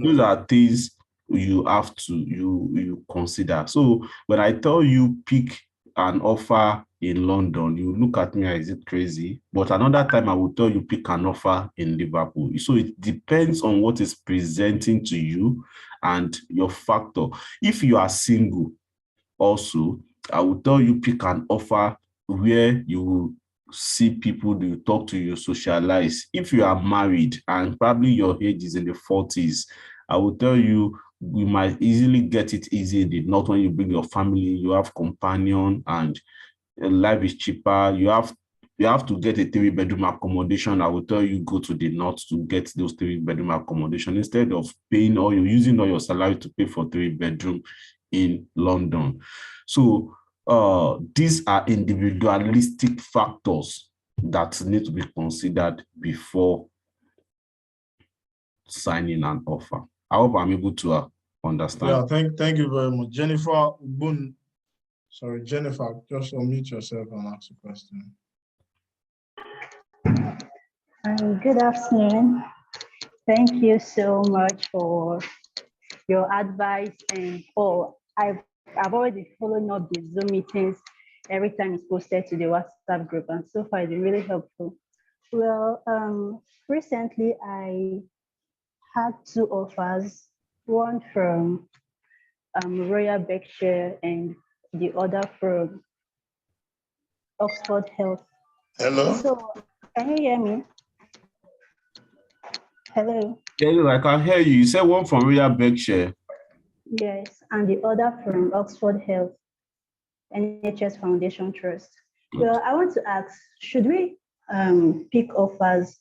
know.
Those are things you have to you consider. So when I tell you pick an offer in London, you look at me as, is it crazy? But another time I will tell you pick an offer in Liverpool. So it depends on what is presenting to you and your factor. If you are single, also, I will tell you pick an offer where you will see people, you talk to, you socialize. If you are married and probably your age is in the 40s, I will tell you we might easily get it easy in the north when you bring your family, you have companion and life is cheaper. You have to get a 3-bedroom accommodation. I will tell you go to the north to get those 3-bedroom accommodation instead of paying or you're using all your salary to pay for 3-bedroom in London. So these are individualistic factors that need to be considered before signing an offer. I hope I'm able to understand.
Yeah, thank you very much. Jennifer, Jennifer, just unmute yourself and ask a question.
Good afternoon. Thank you so much for your advice and I've already followed up the Zoom meetings every time it's posted to the WhatsApp group, and so far it's been really helpful. Well, recently I had 2 offers, one from Royal Berkshire and the other from Oxford Health.
Hello?
So, can you hear me? Hello?
Yeah, I can hear you. You said one from Royal Berkshire.
Yes, and the other from Oxford Health, NHS Foundation Trust. Well, I want to ask, should we pick offers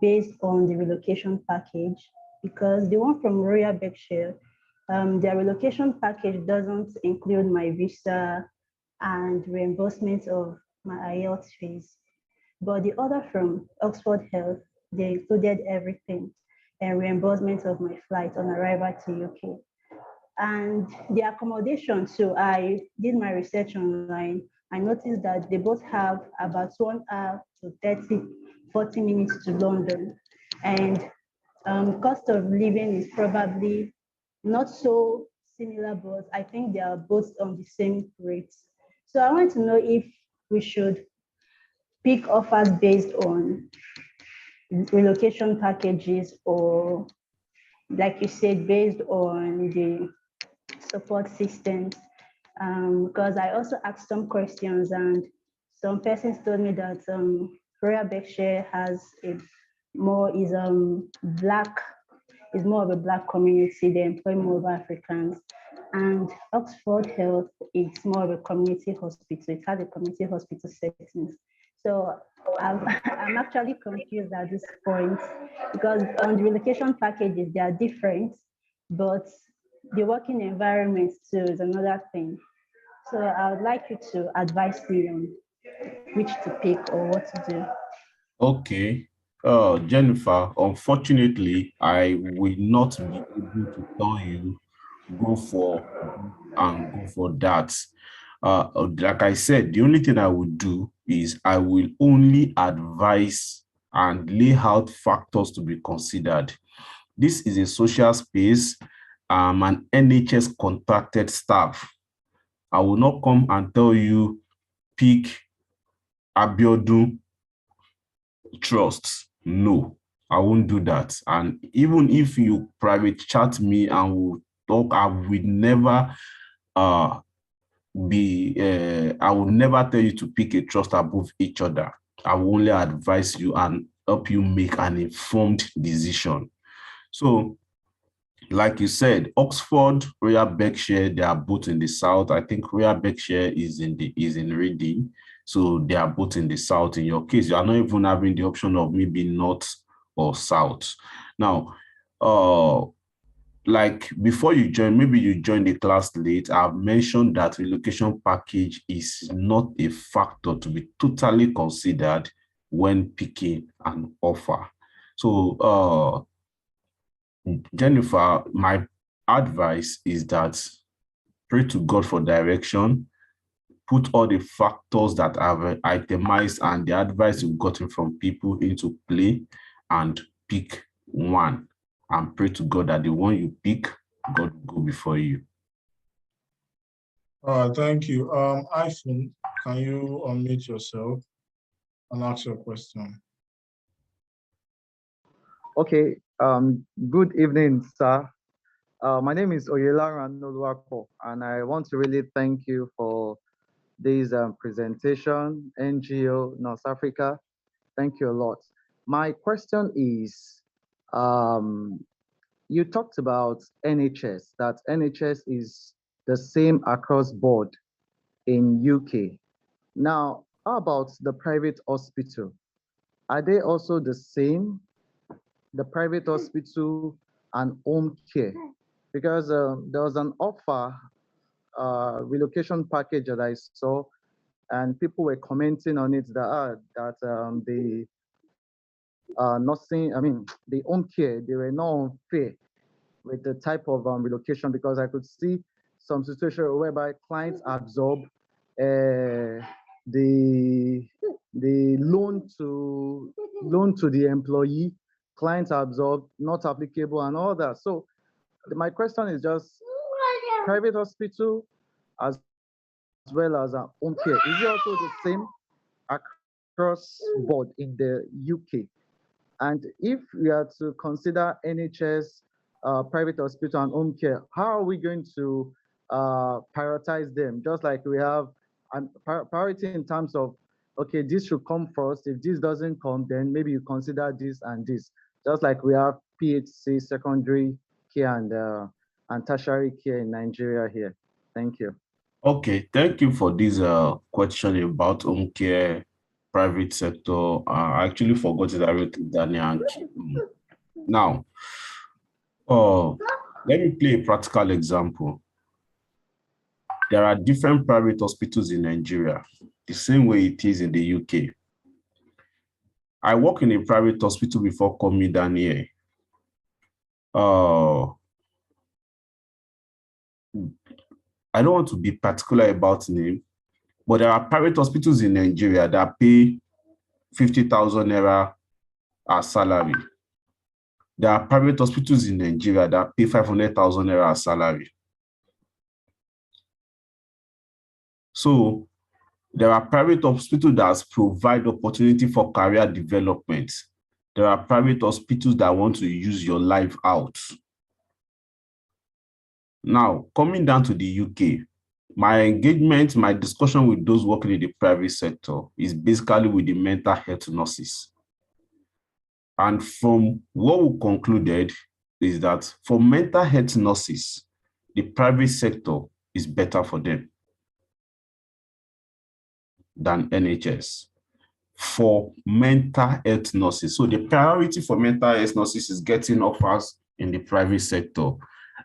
based on the relocation package? Because the one from Royal Berkshire, their relocation package doesn't include my visa and reimbursement of my IELTS fees. But the other from Oxford Health they included everything and reimbursement of my flight on arrival to UK. And the accommodation, so I did my research online. I noticed that they both have about 1 hour to 30, 40 minutes to London. And cost of living is probably not so similar, but I think they are both on the same rates. So I want to know if we should pick offers based on relocation packages or, like you said, based on the support systems. Because I also asked some questions and some persons told me that Royal Berkshire has a more black, is more of a black community. They employ more of Africans. And Oxford Health is more of a community hospital. It has a community hospital settings. So I'm actually confused at this point because on the relocation packages, they are different, but the working environment too is another thing. So I would like you to advise me on which to pick or what to do.
Okay. Jennifer, unfortunately, I will not be able to tell you go for this and go for that. Like I said, the only thing I would do is I will only advise and lay out factors to be considered. This is a social space. An NHS contracted staff. I will not come and tell you pick Abiodun Trust. No, I won't do that. And even if you private chat me and we'll talk, I will never I will never tell you to pick a trust above each other. I will only advise you and help you make an informed decision. So, like you said, Oxford, Royal Berkshire, they are both in the south. I think Royal Berkshire is in Reading. So they are both in the south. In your case, you are not even having the option of maybe north or south. Now, like before you join, maybe you joined the class late, I've mentioned that relocation package is not a factor to be totally considered when picking an offer. So, Jennifer, my advice is that pray to God for direction, put all the factors that I've itemized and the advice you've gotten from people into play and pick one. And pray to God that the one you pick, God will go before you.
Thank you. iPhone, can you unmute yourself and ask your question?
Okay. Good evening, sir. My name is Oyelaran Noluwako, and I want to really thank you for this presentation, NGO North Africa. Thank you a lot. My question is, you talked about NHS, that NHS is the same across board in UK. Now, how about the private hospital? Are they also the same, the private hospital and home care? Because there was an offer, relocation package that I saw, and people were commenting on it the nursing, I mean, the home care, they were not fair with the type of relocation, because I could see some situation whereby clients absorb the loan to the employee, clients absorb, not applicable, and all that. So my question is just private hospital as well as home care. Is it also the same across board in the UK? And if we are to consider NHS, private hospital and home care, how are we going to prioritize them? Just like we have a priority in terms of, okay, this should come first. If this doesn't come, then maybe you consider this and this. Just like we have PHC, secondary care, and tertiary care in Nigeria here. Thank you.
Okay, thank you for this question about home care, private sector. I actually forgot it. I wrote it down here. Now, let me play a practical example. There are different private hospitals in Nigeria, the same way it is in the UK. I work in a private hospital before coming down here. I don't want to be particular about name, but there are private hospitals in Nigeria that pay 50,000 naira as salary. There are private hospitals in Nigeria that pay 500,000 naira as salary. So there are private hospitals that provide opportunity for career development. There are private hospitals that want to use your life out. Now, coming down to the UK, my engagement, my discussion with those working in the private sector is basically with the mental health nurses. And from what we concluded is that for mental health nurses, the private sector is better for them than NHS. For mental health nurses. So the priority for mental health nurses is getting offers in the private sector.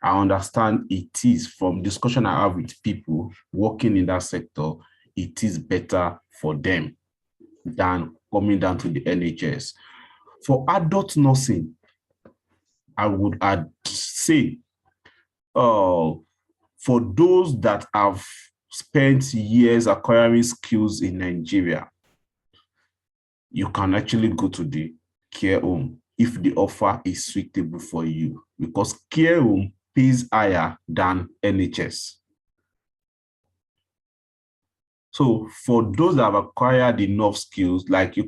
I understand it is, from discussion I have with people working in that sector, it is better for them than coming down to the NHS. For adult nursing, I would say, for those that have spent years acquiring skills in Nigeria, you can actually go to the care home if the offer is suitable for you, because care home pays higher than NHS. So for those that have acquired enough skills, like if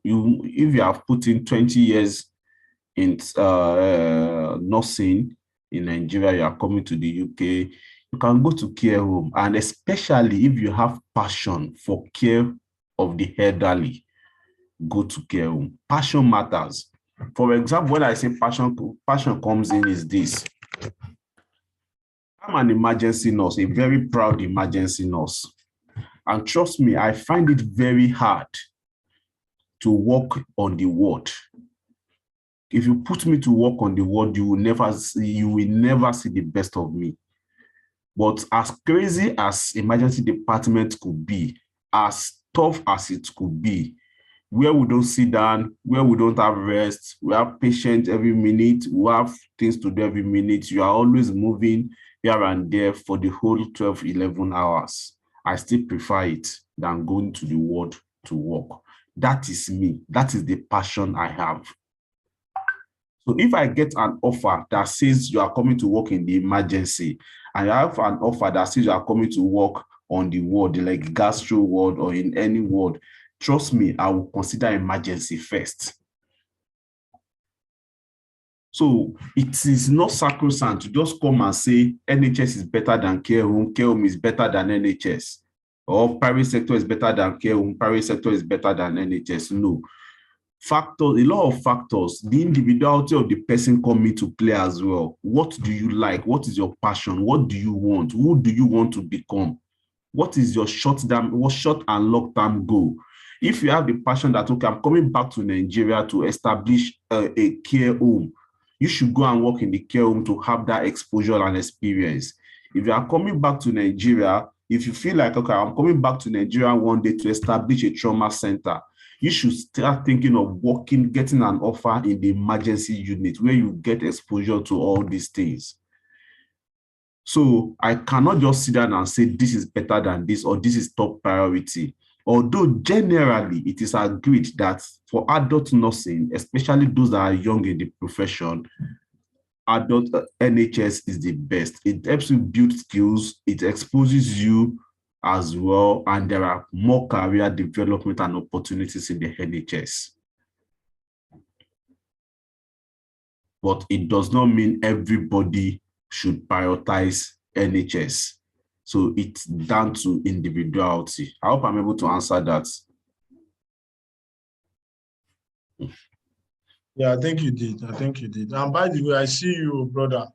you have put in 20 years in nursing in Nigeria, you are coming to the UK, you can go to care home. And especially if you have passion for care of the elderly, go to care home. Passion matters. For example, when I say passion comes in is this. I'm an emergency nurse, a very proud emergency nurse. And trust me, I find it very hard to work on the ward. If you put me to work on the ward, you will never see the best of me. But as crazy as emergency department could be, as tough as it could be, where we don't sit down, where we don't have rest, we have patients every minute, we have things to do every minute, you are always moving here and there for the whole 12, 11 hours. I still prefer it than going to the ward to work. That is me. That is the passion I have. So if I get an offer that says you are coming to work in the emergency, and I have an offer that says you are coming to work on the ward, like gastro ward or in any ward, trust me, I will consider emergency first. So it is not sacrosanct to just come and say NHS is better than care home is better than NHS, or private sector is better than care home, private sector is better than NHS. No. Factors, a lot of factors, the individuality of the person come into play as well. What do you like? What is your passion? What do you want? Who do you want to become? What is your short and long-term goal? If you have the passion that, okay, I'm coming back to Nigeria to establish a care home, you should go and work in the care home to have that exposure and experience. If you are coming back to Nigeria, if you feel like, okay, I'm coming back to Nigeria one day to establish a trauma center, you should start thinking of getting an offer in the emergency unit where you get exposure to all these things. So I cannot just sit down and say this is better than this or this is top priority. Although generally it is agreed that for adult nursing, especially those that are young in the profession, adult NHS is the best. It helps you build skills, it exposes you as well, and there are more career development and opportunities in the NHS. But it does not mean everybody should prioritize NHS. So it's down to individuality. I hope I'm able to answer that.
Yeah, I think you did. I think you did. And by the way, I see you, brother.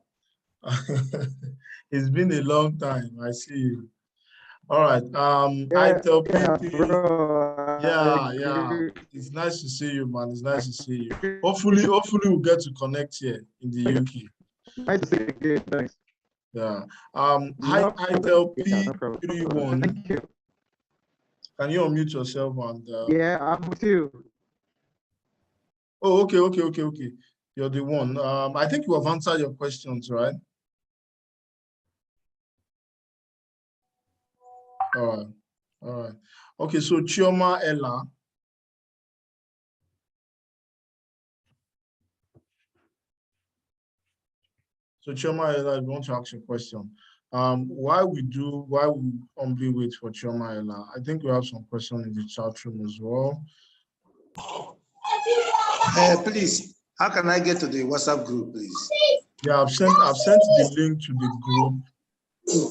It's been a long time. I see you. All right. I tell people, yeah. It's nice to see you, man. It's nice to see you. Hopefully we'll get to connect here in the UK.
Nice to see you again. Thanks.
Yeah. I tell P31.
Thank you.
Can you unmute yourself and
yeah, I'm with you.
Oh, okay. You're the one. I think you have answered your questions, right? All right. Okay, so Chioma Ella. So Chioma Ella, I want to ask you a question. While we humbly wait for Chioma Ella, I think we have some questions in the chat room as well.
Please, how can I get to the WhatsApp group, please?
Yeah, I've sent the link to the group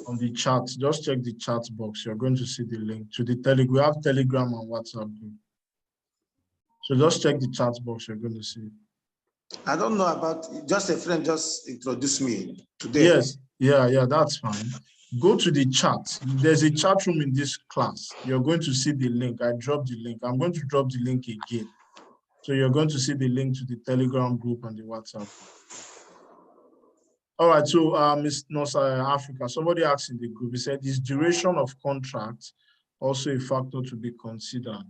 on the chat. Just check the chat box. You're going to see the link to the Telegram. We have Telegram and WhatsApp group. So just check the chat box. You're going to see.
I don't know about, just a friend just introduced me today.
Yes, yeah, that's fine. Go to the chat. There's a chat room in this class. You're going to see the link. I dropped the link. I'm going to drop the link again. So you're going to see the link to the Telegram group and the WhatsApp group. All right, so Ms. North Africa, somebody asked in the group, he said, is duration of contract also a factor to be considered?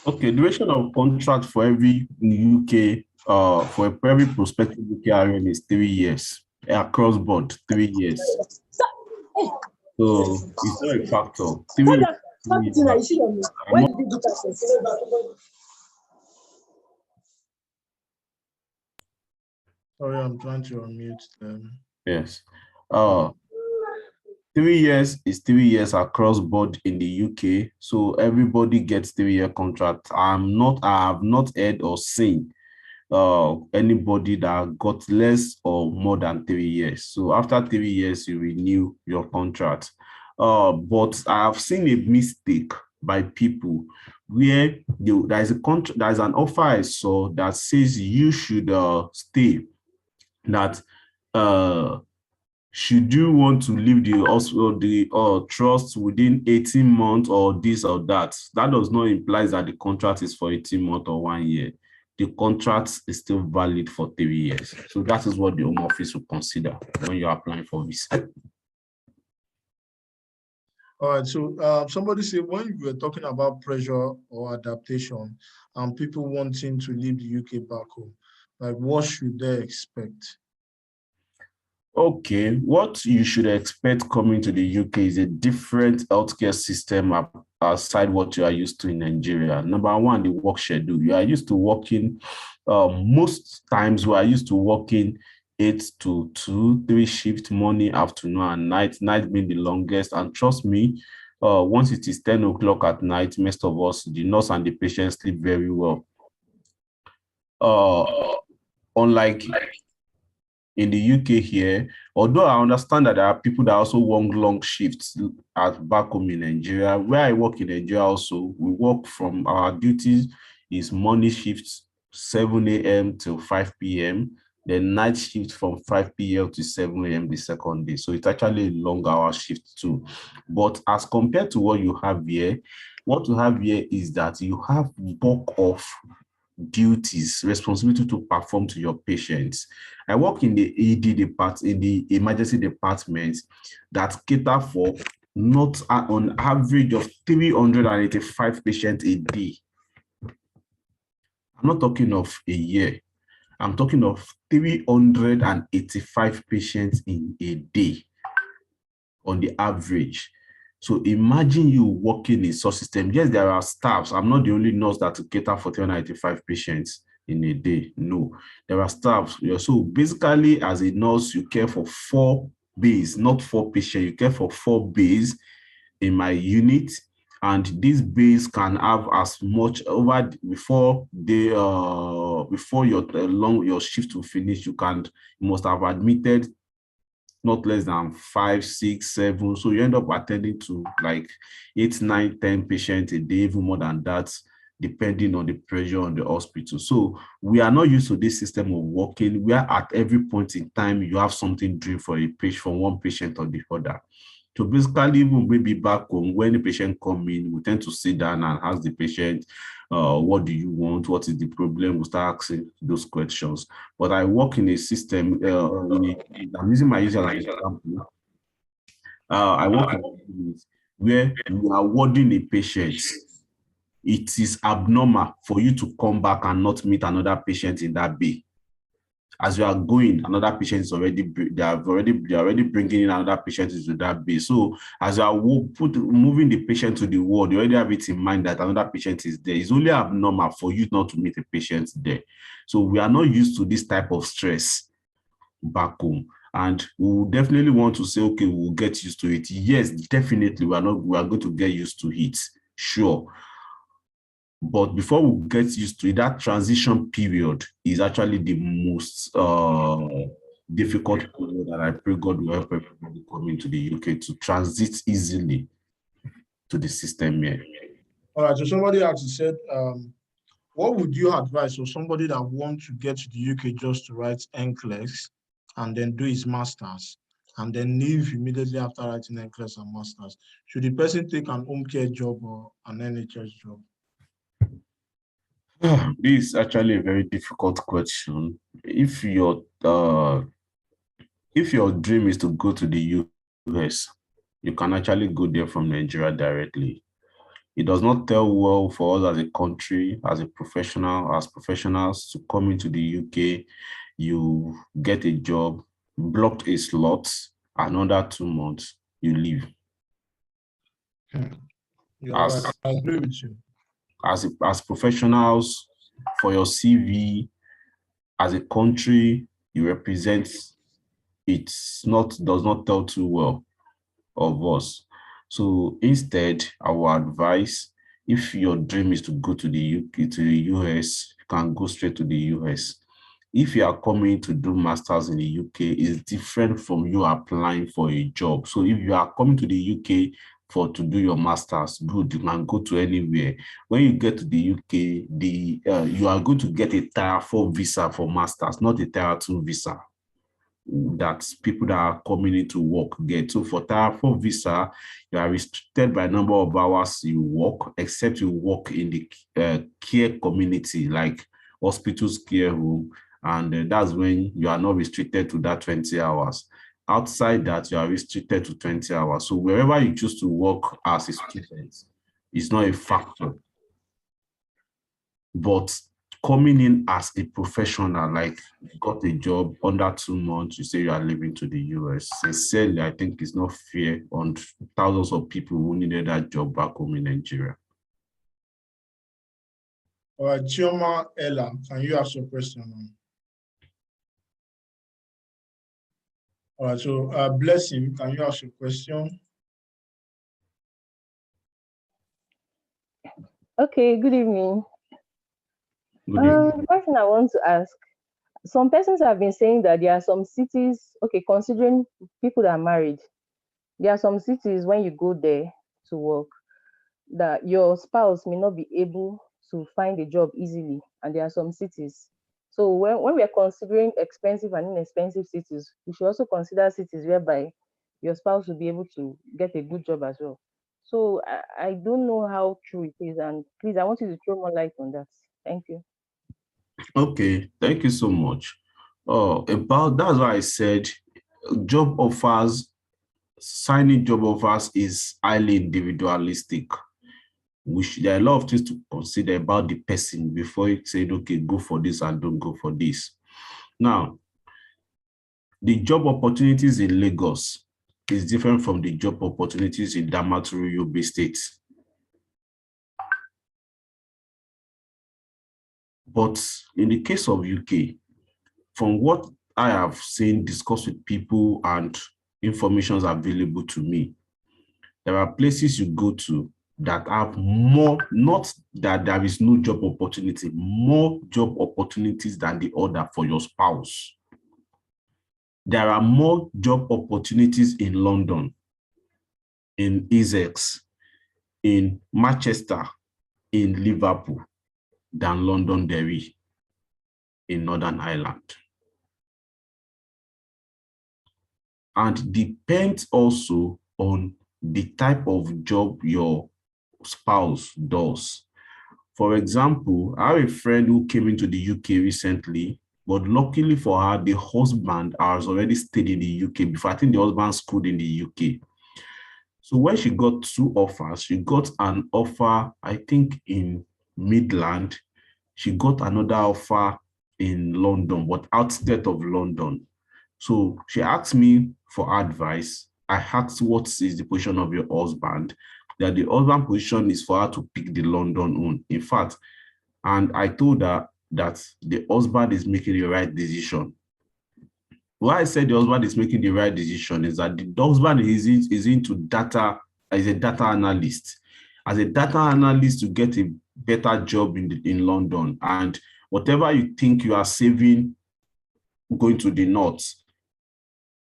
Okay, duration of contract for every UK, for every prospective UK RN is 3 years. Across board, 3 years. So it's not a factor. 3 years.
Sorry, I'm trying to unmute them.
Yes. 3 years is 3 years across board in the UK. So everybody gets 3-year contract. I have not heard or seen anybody that got less or more than 3 years. So after 3 years, you renew your contract. But I have seen a mistake by people where there's an offer I saw that says you should stay. That should you want to leave the trust within 18 months or this or that, that does not imply that the contract is for 18 months or 1 year. The contract is still valid for 3 years. So that is what the Home Office will consider when you're applying for visa.
All right, so somebody said when you were talking about pressure or adaptation and people wanting to leave the UK back home, like what should they expect?
Okay, what you should expect coming to the UK is a different healthcare system aside what you are used to in Nigeria. Number one, the work schedule. You are used to working, most times we are used to working 8 to 2, 3 shift, morning, afternoon, and night being the longest. And trust me, once it is 10 o'clock at night, most of us, the nurse and the patient, sleep very well. Unlike in the UK here, although I understand that there are people that also work long shifts back home in Nigeria. Where I work in Nigeria also, we work from our duties is morning shifts 7 a.m. till 5 p.m. Then night shift from 5 p.m. to 7 a.m. the second day. So it's actually a long hour shift too. But as compared to what you have here, what you have here is that you have bulk of duties, responsibility to perform to your patients. I work in the ED department, in the emergency department that cater for not on average of 385 patients a day. I'm not talking of a year. I'm talking of 385 patients in a day on the average. So imagine you working in such system. Yes, there are staffs. I'm not the only nurse that cater for 395 patients in a day. No, there are staffs. So basically, as a nurse, you care for 4 bays, not 4 patients. You care for 4 bays in my unit, and these bays can have as much over before your shift will finish. You must have admitted not less than 5, 6, 7. So you end up attending to like 8, 9, 10 patients a day, even more than that, depending on the pressure on the hospital. So we are not used to this system of working where at every point in time you have something doing for a patient, from one patient or the other. So basically, even maybe back home, when the patient come in, we tend to sit down and ask the patient, what do you want? What is the problem? We'll start asking those questions. But I work in a system, I'm using my user as an example. I work in a unit where we are warding a patient. it is abnormal for you to come back and not meet another patient in that bay. As you are going, another patient is already, they are already bringing in another patient into that bay. So as you are moving the patient to the ward, you already have it in mind that another patient is there. It's only abnormal for you not to meet a patient there. So we are not used to this type of stress back home. And we will definitely want to say, okay, we'll get used to it. Yes, definitely, we are going to get used to it. Sure. But before we get used to it, that transition period is actually the most difficult period, and I pray God will help everybody coming to the UK to transit easily to the system here.
All right, so somebody actually said, what would you advise for somebody that wants to get to the UK just to write NCLEX and then do his master's and then leave immediately after writing NCLEX and master's? Should the person take an home care job or an NHS job?
This is actually a very difficult question. If your dream is to go to the US, you can actually go there from Nigeria directly. It does not tell well for us as a country, as professionals to come into the UK, you get a job, blocked a slot, another 2 months, you leave.
Right. I agree with you.
As professionals, for your CV, as a country you represent, does not tell too well of us. So instead, our advice, if your dream is to go to the UK, to the US, you can go straight to the US. If you are coming to do masters in the UK, it's different from you applying for a job. So if you are coming to the UK to do your masters, good, you can go to anywhere. When you get to the UK, you are going to get a Tier 4 visa for masters, not a Tier 2 visa that people that are coming into work get. So for Tier 4 visa, you are restricted by number of hours you work, except you work in the care community, like hospitals, care home, and that's when you are not restricted to that 20 hours. Outside that, you are restricted to 20 hours. So wherever you choose to work as a student, it's not a factor. But coming in as a professional, like you got a job under 2 months, you say you are leaving to the US. Sincerely, I think it's not fair on thousands of people who needed that job back home in Nigeria.
All right, Chioma Ella, can you ask your question? All right, so Blessing, can you ask your question?
Okay, good evening. The question I want to ask, some persons have been saying that there are some cities, okay, considering people that are married, there are some cities when you go there to work that your spouse may not be able to find a job easily, and there are some cities. So when we are considering expensive and inexpensive cities, we should also consider cities whereby your spouse will be able to get a good job as well. So I don't know how true it is, and please, I want you to throw more light on that. Thank you.
Okay, thank you so much. That's why I said signing job offers is highly individualistic. There are a lot of things to consider about the person before you say, okay, go for this and don't go for this. Now, the job opportunities in Lagos is different from the job opportunities in Damaturu, Yobe State. But in the case of UK, from what I have seen, discussed with people, and information available to me, there are places you go to that have more, not that there is no job opportunity, more job opportunities than the other for your spouse. There are more job opportunities in London, in Essex, in Manchester, in Liverpool than Londonderry in Northern Ireland. And depends also on the type of job your spouse does. For example, I have a friend who came into the UK recently, but luckily for her, the husband has already stayed in the UK before. I think the husband schooled in the UK. So when she got 2 offers, she got an offer, I think, in Midland. She got another offer in London, but outside of London. So she asked me for advice. I asked, what is the position of your husband? That the husband position is for her to pick the London one. In fact, and I told her that the husband is making the right decision. Why I said the husband is making the right decision is that the husband is into data, as a data analyst. As a data analyst, to get a better job in London, and whatever you think you are saving going to the north,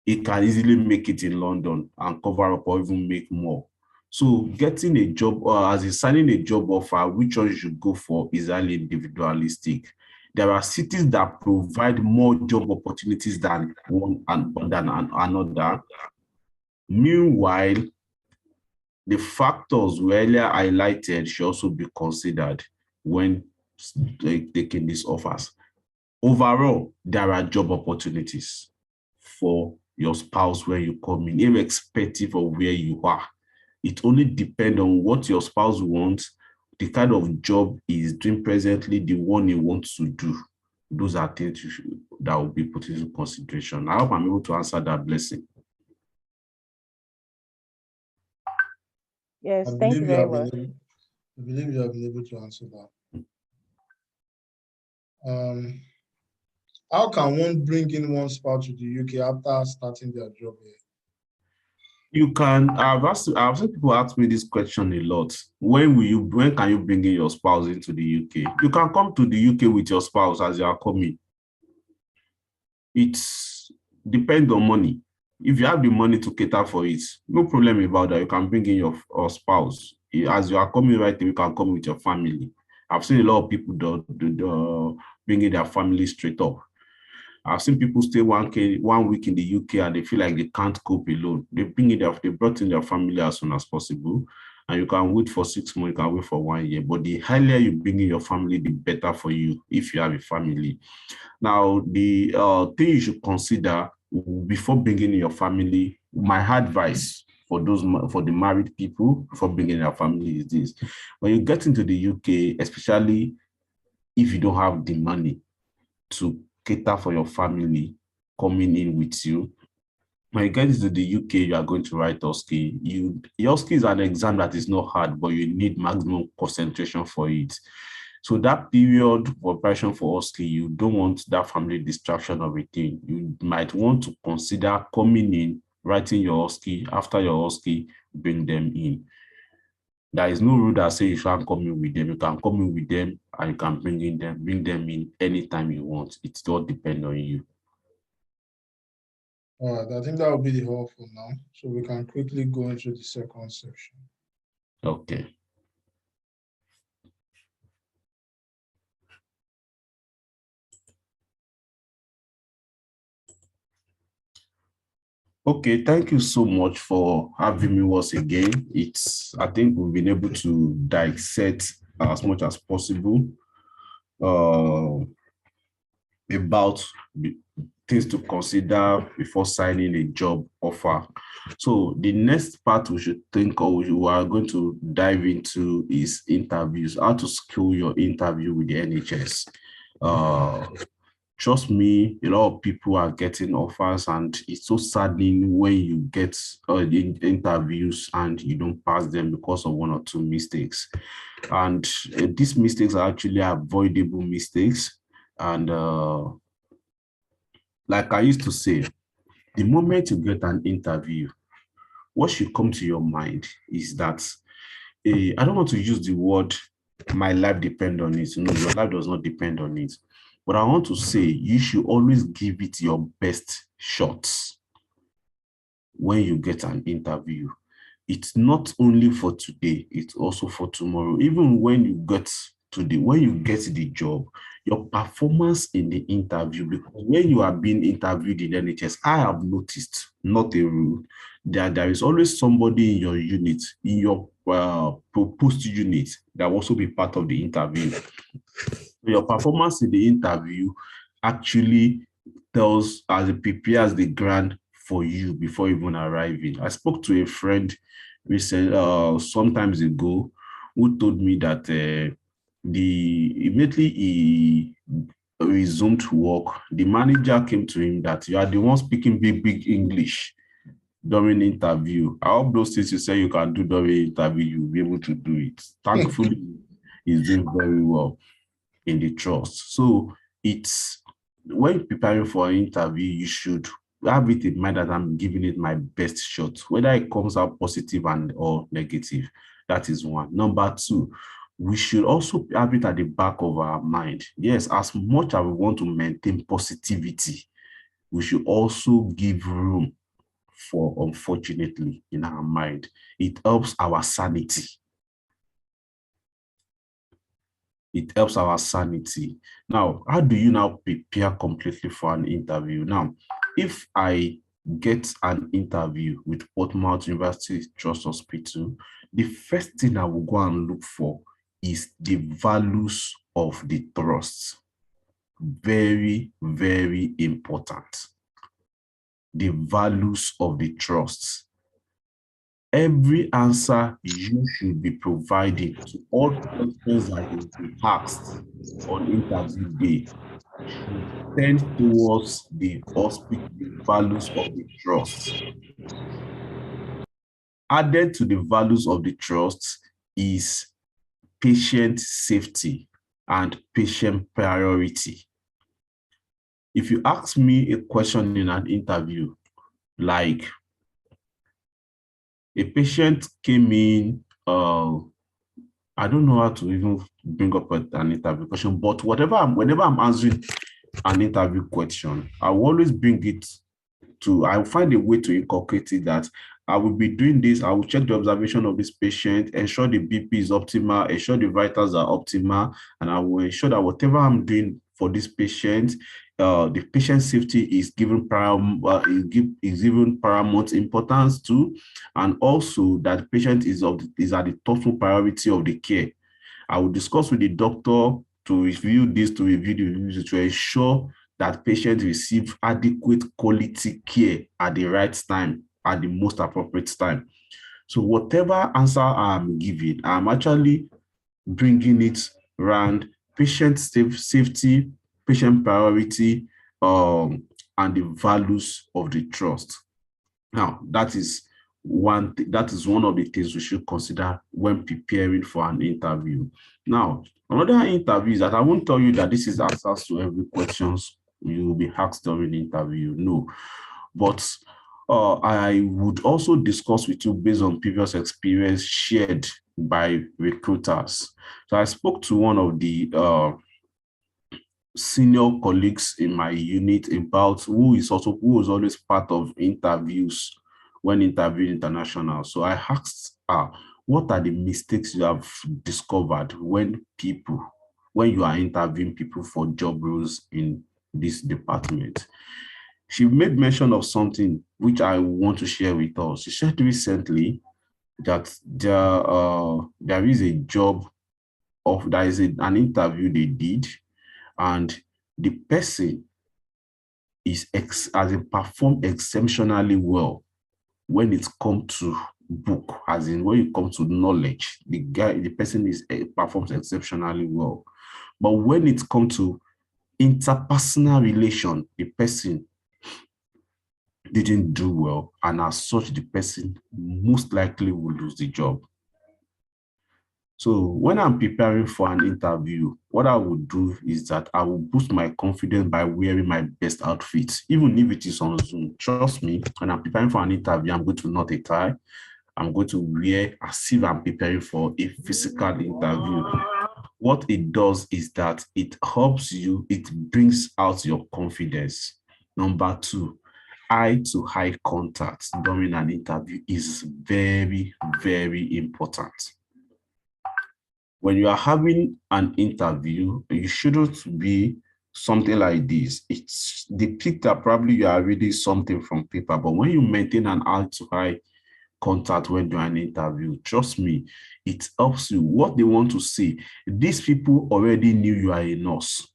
it can easily make it in London and cover up or even make more. So getting a job, or as in signing a job offer, which one you should go for is highly individualistic. There are cities that provide more job opportunities than one and than another. Meanwhile, the factors we earlier highlighted should also be considered when taking these offers. Overall, there are job opportunities for your spouse when you come in, irrespective of where you are. It only depends on what your spouse wants, the kind of job he is doing presently, the one he wants to do. Those are things that will be put into consideration. I hope I'm able to answer that, Blessing.
Yes, thank you very much.
I believe you have been able to answer that. How can one bring in one spouse to the UK after starting their job here?
You can. I've seen people ask me this question a lot. When can you bring in your spouse into the UK? You can come to the UK with your spouse as you are coming. It depends on money. If you have the money to cater for it, no problem about that. You can bring in your spouse. As you are coming right there, you can come with your family. I've seen a lot of people bring in their family straight up. I've seen people stay 1 week in the UK and they feel like they can't cope alone. They brought in their family as soon as possible. And you can wait for 6 months, you can wait for 1 year. But the earlier you bring in your family, the better for you if you have a family. Now, the thing you should consider before bringing in your family, my advice for the married people before bringing in their family is this. When you get into the UK, especially if you don't have the money to cater for your family coming in with you, when you get into the UK, you are going to write OSCE. OSCE is an exam that is not hard, but you need maximum concentration for it. So that period of preparation for OSCE, you don't want that family distraction of a thing. You might want to consider coming in, writing your OSCE. After your OSCE, bring them in. There is no rule that says you can't come in with them. You can come in with them and you can bring them in anytime you want. It all depends on you.
All right, I think that will be the whole for now. So we can quickly go into the second section.
Okay. Okay, thank you so much for having me once again. I think we've been able to dissect as much as possible about things to consider before signing a job offer. So the next part we should think or we are going to dive into is interviews, how to skill your interview with the NHS. Trust me, a lot of people are getting offers and it's so saddening when you get the interviews and you don't pass them because of 1 or 2 mistakes. And these mistakes are actually avoidable mistakes. And like I used to say, the moment you get an interview, what should come to your mind is that, I don't want to use the word, my life depends on it. No, your life does not depend on it. But I want to say you should always give it your best shots when you get an interview. It's not only for today, it's also for tomorrow. Even when you get the job, your performance in the interview, because when you are being interviewed in NHS, I have noticed, not a rule, that there is always somebody in your unit, in your proposed unit, that will also be part of the interview. Your performance in the interview actually prepares the ground for you before even arriving. I spoke to a friend sometimes ago, who told me that immediately he resumed work, the manager came to him that you are the one speaking big English during interview. I hope those things you say you can do during interview, you'll be able to do it. Thankfully, he's doing very well in the trust. So it's when preparing for an interview, you should have it in mind that I'm giving it my best shot, whether it comes out positive or negative. That is one. Number two, we should also have it at the back of our mind. Yes, as much as we want to maintain positivity, we should also give room for unfortunately in our mind. It helps our sanity. It helps our sanity. Now, how do you now prepare completely for an interview? Now, if I get an interview with Portsmouth University Trust Hospital, the first thing I will go and look for is the values of the trust. Very, very important. The values of the trust. Every answer you should be providing to all questions that you will be asked on interview day should tend towards the values of the trust. Added to the values of the trust is patient safety and patient priority. If you ask me a question in an interview, like a patient came in, I don't know how to even bring up an interview question, but whenever I'm answering an interview question, I will always bring it to, I'll find a way to inculcate it that I will be doing this. I will check the observation of this patient, ensure the BP is optimal, ensure the vitals are optimal, and I will ensure that whatever I'm doing for this patient, the patient safety is given paramount importance to, and also that the patient is at the total priority of the care. I will discuss with the doctor to review the reviews to ensure that patients receive adequate quality care at the right time, at the most appropriate time. So whatever answer I'm giving, I'm actually bringing it around patient safety, patient priority, and the values of the trust. Now, that is one of the things we should consider when preparing for an interview. Now, another interview is that I won't tell you that this is answers to every questions you will be asked during the interview. No, but I would also discuss with you based on previous experience shared by recruiters. So I spoke to one of the senior colleagues in my unit about who was always part of interviews when interviewing international. So I asked her, what are the mistakes you have discovered when you are interviewing people for job roles in this department? She made mention of something which I want to share with us. She said recently that there is a job an interview they did, and the person has performed exceptionally well when it comes to book, as in when it comes to knowledge. The person performs exceptionally well. But when it comes to interpersonal relation, the person didn't do well, and as such, the person most likely will lose the job. So when I'm preparing for an interview, what I would do is that I will boost my confidence by wearing my best outfit, even if it is on Zoom. Trust me, when I'm preparing for an interview, I'm going to knot a tie. I'm going to wear as if I'm preparing for a physical interview. What it does is that it helps you, it brings out your confidence. Number two, eye-to-eye contact during an interview is very, very important. When you are having an interview, you shouldn't be something like this. It's the picture, probably you are reading something from paper, but when you maintain an eye-to-eye contact when doing an interview, trust me, it helps you. What they want to see, these people already knew you are a nurse.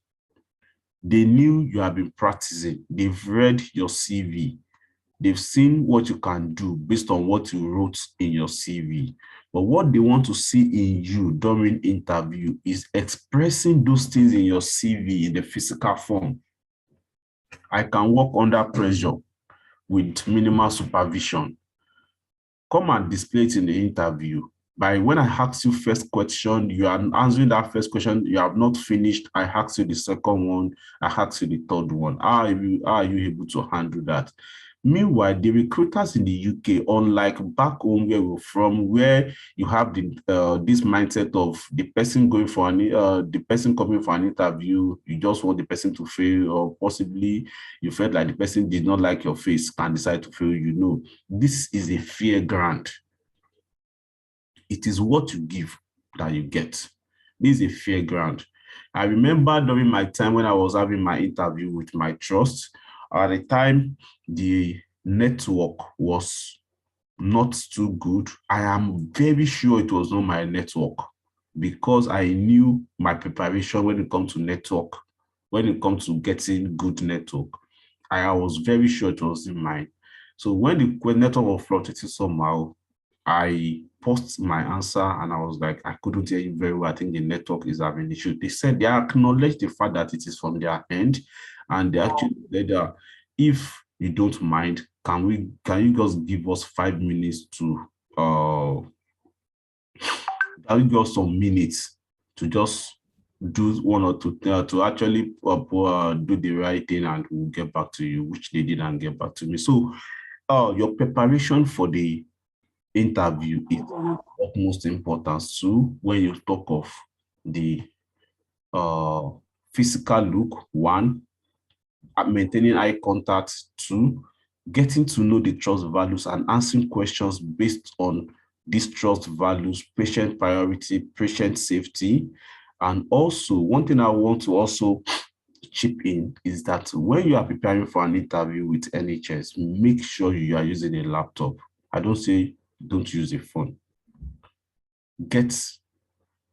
They knew you have been practicing. They've read your CV. They've seen what you can do based on what you wrote in your CV. But what they want to see in you during interview is expressing those things in your CV in the physical form. I can work under pressure with minimal supervision. Come and display it in the interview. By when I ask you first question, you are answering that first question, you have not finished. I ask you the second one, I ask you the third one. How are you able to handle that? Meanwhile, the recruiters in the UK, unlike back home where we're from, where you have this mindset of the person going for the person coming for an interview, you just want the person to fail, or possibly you felt like the person did not like your face, can decide to fail. You know, this is a fair grant. It is what you give that you get. This is a fair grant. I remember during my time when I was having my interview with my trust, at the time, the network was not too good. I am very sure it was not my network, because I knew my preparation when it comes to network, when it comes to getting good network. I was very sure it was in mine. So when the network was fluctuating somehow, I paused my answer and I was like, I couldn't hear you very well. I think the network is having issue. They said they acknowledged the fact that it is from their end, and they actually said, if you don't mind, can you just give us 5 minutes to can you give us some minutes to just do one or two to actually do the right thing, and we'll get back to you, which they did and get back to me. So your preparation for the interview is of utmost importance too when you talk of the physical look, one, maintaining eye contact, two, getting to know the trust values and answering questions based on these trust values, patient priority, patient safety. And also, one thing I want to also chip in is that when you are preparing for an interview with NHS, make sure you are using a laptop. I don't say don't use a phone. Get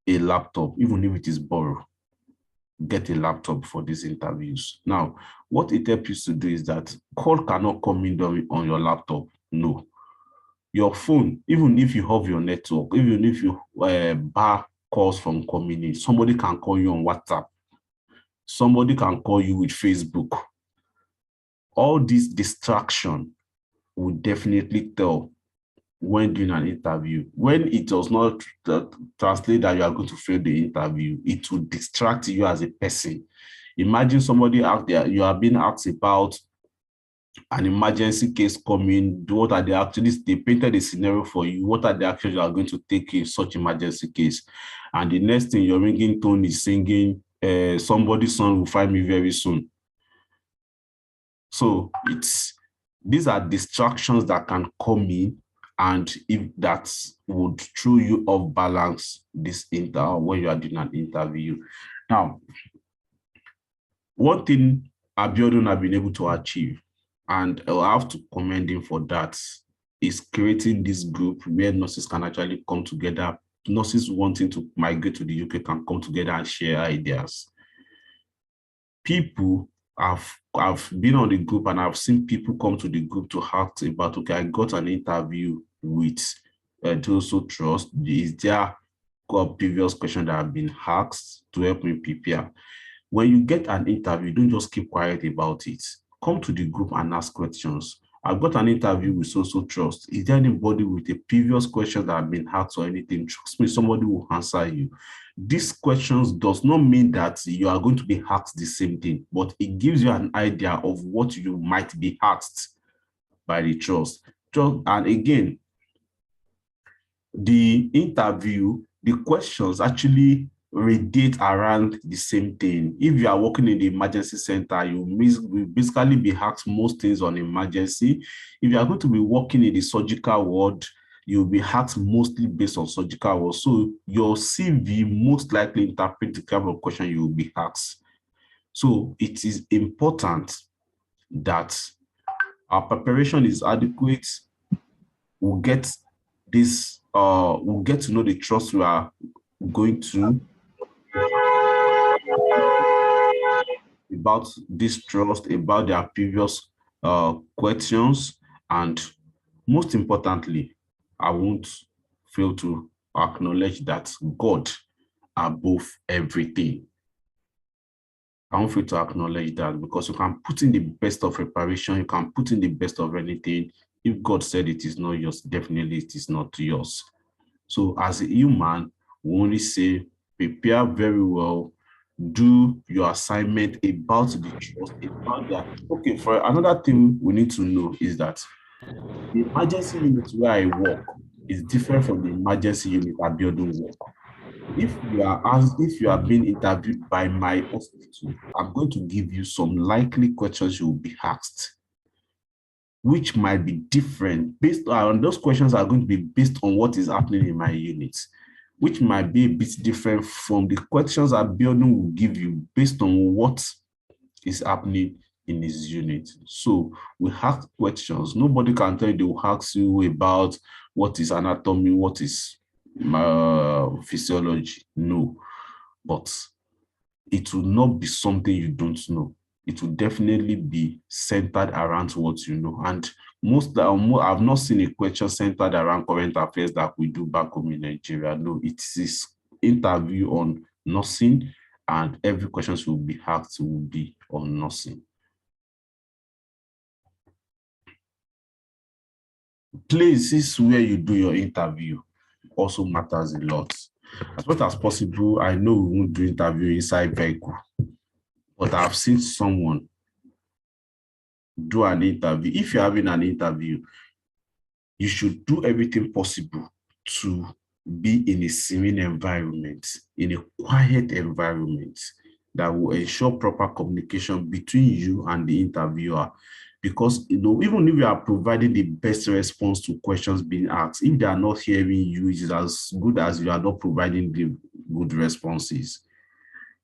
a laptop, even if it is borrowed. Get a laptop for these interviews. Now, what it helps you to do is that call cannot come in on your laptop. No. Your phone, even if you have your network, even if you bar calls from coming in, somebody can call you on WhatsApp. Somebody can call you with Facebook. All this distraction will definitely tell when doing an interview. When it does not translate that you are going to fail the interview, it will distract you as a person. Imagine somebody out there, you are being asked about an emergency case coming. What are the actions? They painted a scenario for you. What are the actions you are going to take in such emergency case? And the next thing, your ringing tone is singing, somebody's son will find me very soon. So these are distractions that can come in, and if that would throw you off balance when you are doing an interview. Now, one thing Abiodun have been able to achieve, and I have to commend him for that, is creating this group where nurses can actually come together. Nurses wanting to migrate to the UK can come together and share ideas. People I've been on the group, and I've seen people come to the group to ask about, okay, I got an interview with those who trust. Is there previous question that have been asked to help me prepare? When you get an interview, don't just keep quiet about it. Come to the group and ask questions. I've got an interview with so trust. Is there anybody with a previous question that have been asked or anything? Trust me, somebody will answer you. These questions does not mean that you are going to be asked the same thing, but it gives you an idea of what you might be asked by the trust. And again, the interview, the questions actually radiate around the same thing. If you are working in the emergency center, you will basically be asked most things on emergency. If you are going to be working in the surgical ward, you'll be asked mostly based on surgical ward. So your CV most likely interpret the kind of question you will be asked. So it is important that our preparation is adequate. We'll get this, we'll get to know the trust we are going to, about this trust, about their previous questions, And most importantly, I won't fail to acknowledge that God above everything. I won't fail to acknowledge that, because you can put in the best of preparation, you can put in the best of anything. If God said it is not yours, definitely it is not yours. So as a human, we only say, prepare very well, do your assignment about the trust, about that. Okay, for another thing we need to know is that the emergency unit where I work is different from the emergency unit at building work. If you are being interviewed by my hospital, I'm going to give you some likely questions you will be asked, which might be different based on those questions are going to be based on what is happening in my unit, which might be a bit different from the questions that building will give you based on what is happening in his unit. So we ask questions. Nobody can tell you, they will ask you about what is anatomy, what is physiology. No, but it will not be something you don't know. It will definitely be centered around what you know. And I've not seen a question centered around current affairs that we do back home in Nigeria. No, it is interview on nursing, and every question will be asked will be on nursing. Places where you do your interview also matters a lot. As much as possible, I know we won't do interview inside vehicle, but I've seen someone do an interview. If you're having an interview, you should do everything possible to be in a serene environment, in a quiet environment that will ensure proper communication between you and the interviewer. Because even if you are providing the best response to questions being asked, if they are not hearing you, it is as good as you are not providing the good responses.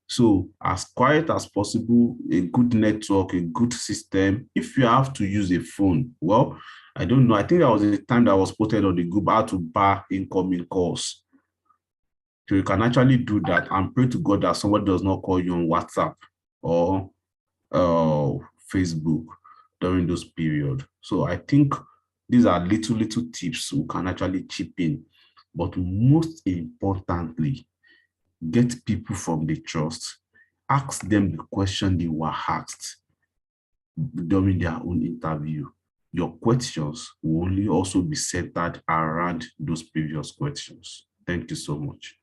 So as quiet as possible, a good network, a good system. If you have to use a phone, well, I don't know. I think that was the time that was posted on the group how to bar incoming calls. So you can actually do that and pray to God that somebody does not call you on WhatsApp or Facebook during those periods. So I think these are little tips we can actually chip in. But most importantly, get people from the trust, ask them the question they were asked during their own interview. Your questions will only also be centered around those previous questions. Thank you so much.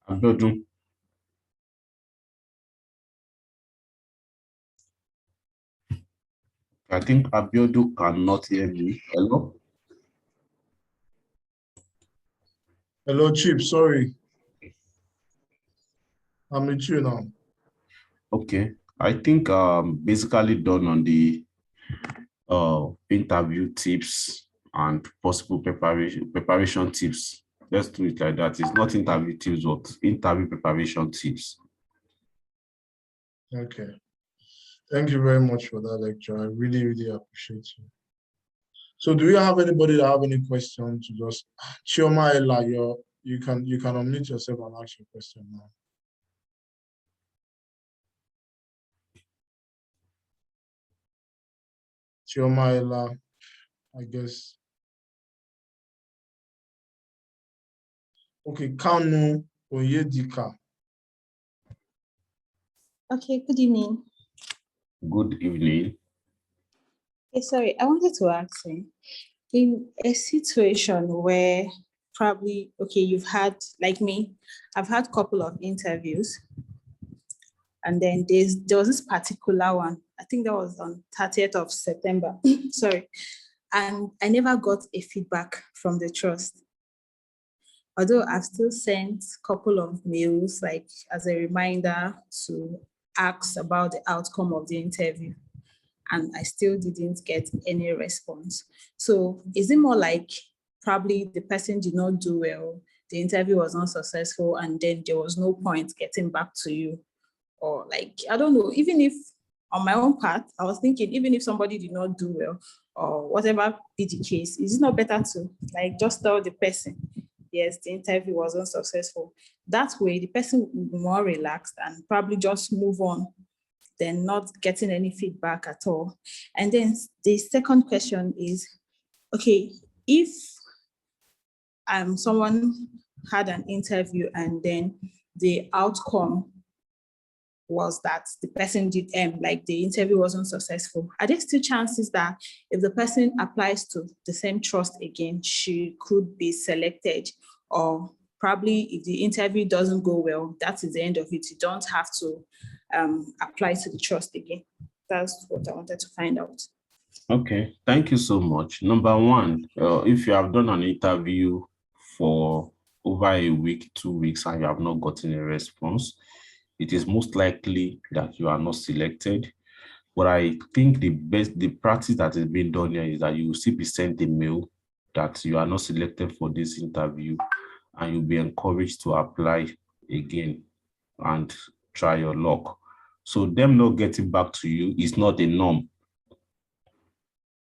Abiodun. I think Abiodun cannot hear me. Hello?
Hello, Chief. Sorry. I'm with you now.
Okay. I think basically done on the interview tips and possible preparation tips. Let's do it like that. It's not interview tips, but interview preparation tips.
Okay. Thank you very much for that lecture. I really, really appreciate you. So do you have anybody that have any questions to just Chioma Ella, you can unmute yourself and ask your question now. Chioma Ella, I guess. Okay, Kanu Oyedika.
Okay, good evening.
Good evening.
Okay, sorry, I wanted to ask you, in a situation where probably, okay, you've had, like me, I've had a couple of interviews, and then there was this particular one, I think that was on 30th of September, sorry, and I never got a feedback from the trust. Although I've still sent a couple of mails, like as a reminder to ask about the outcome of the interview, and I still didn't get any response. So is it more like probably the person did not do well, the interview was not successful, and then there was no point getting back to you? Or like, I don't know, even if on my own part, I was thinking, even if somebody did not do well or whatever be the case, is it not better to like just tell the person, yes, the interview was unsuccessful. That way, the person will be more relaxed and probably just move on than not getting any feedback at all. And then the second question is, okay, if someone had an interview and then the outcome was that the person did like the interview wasn't successful, are there still chances that if the person applies to the same trust again, she could be selected? Or probably if the interview doesn't go well, that is the end of it. You don't have to apply to the trust again. That's what I wanted to find out.
Okay, thank you so much. Number one, if you have done an interview for over a week, 2 weeks, and you have not gotten a response, it is most likely that you are not selected. But I think the practice that is being done here is that you will still be sent a mail that you are not selected for this interview, and you'll be encouraged to apply again and try your luck. So them not getting back to you is not a norm.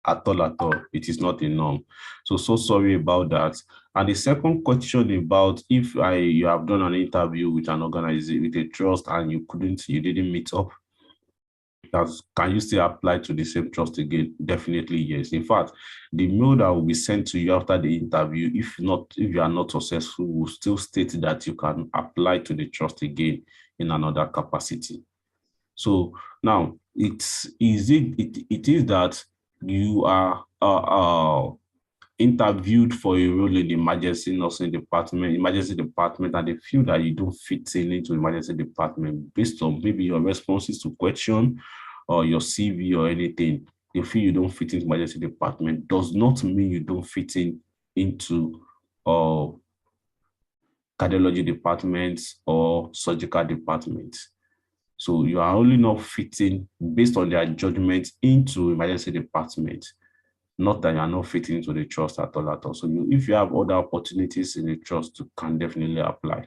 At all. It is not a norm. So sorry about that. And the second question about if you have done an interview with an organization, with a trust, and you didn't meet up, can you still apply to the same trust again? Definitely yes. In fact, the mail that will be sent to you after the interview, if you are not successful, will still state that you can apply to the trust again in another capacity. So now it is that you are interviewed for a role in the emergency department, and they feel that you don't fit in into the emergency department based on maybe your responses to question or your CV or anything. They feel you don't fit into the emergency department does not mean you don't fit into cardiology departments or surgical departments. So you are only not fitting based on their judgment into emergency department, not that you are not fitting into the trust at all. So if you have other opportunities in the trust, you can definitely apply.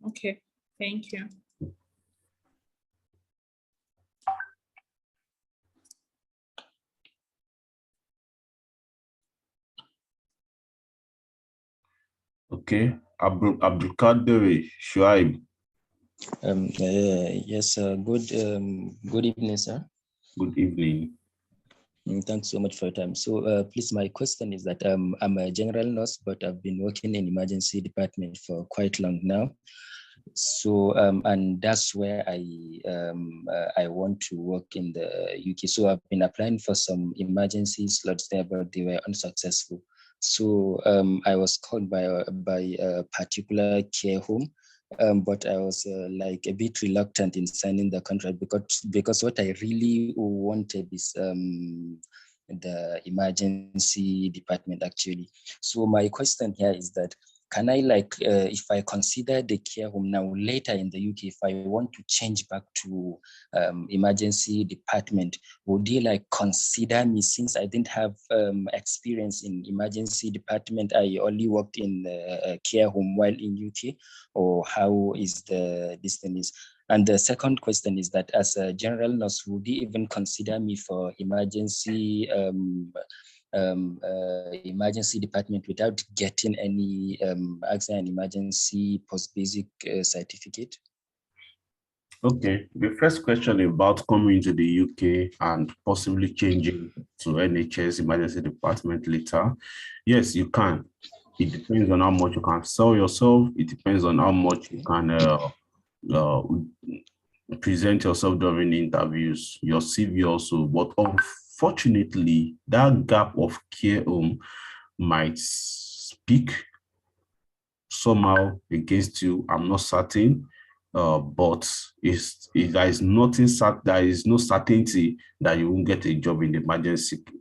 Okay, thank you.
Okay, Abdulkader Shuaib.
Yes, good evening, sir.
Good evening.
Thanks so much for your time. So please, my question is that I'm a general nurse, but I've been working in emergency department for quite long now. So and that's where I want to work in the UK. So I've been applying for some emergency slots there, but they were unsuccessful. So I was called by a particular care home. But I was like a bit reluctant in signing the contract because what I really wanted is the emergency department actually. So my question here is that, can I if I consider the care home now later in the UK, if I want to change back to emergency department, would they consider me since I didn't have experience in emergency department? I only worked in the care home while in UK, or how is this thing is? And the second question is that as a general nurse, would they even consider me for emergency emergency department without getting any accident emergency post-basic certificate?
Okay, the first question about coming to the UK and possibly changing to NHS emergency department later. Yes, you can. It depends on how much you can sell yourself. It depends on how much you can present yourself during interviews, your CV also. But unfortunately, that gap of care home might speak somehow against you. I'm not certain, but there is no certainty that you won't get a job in the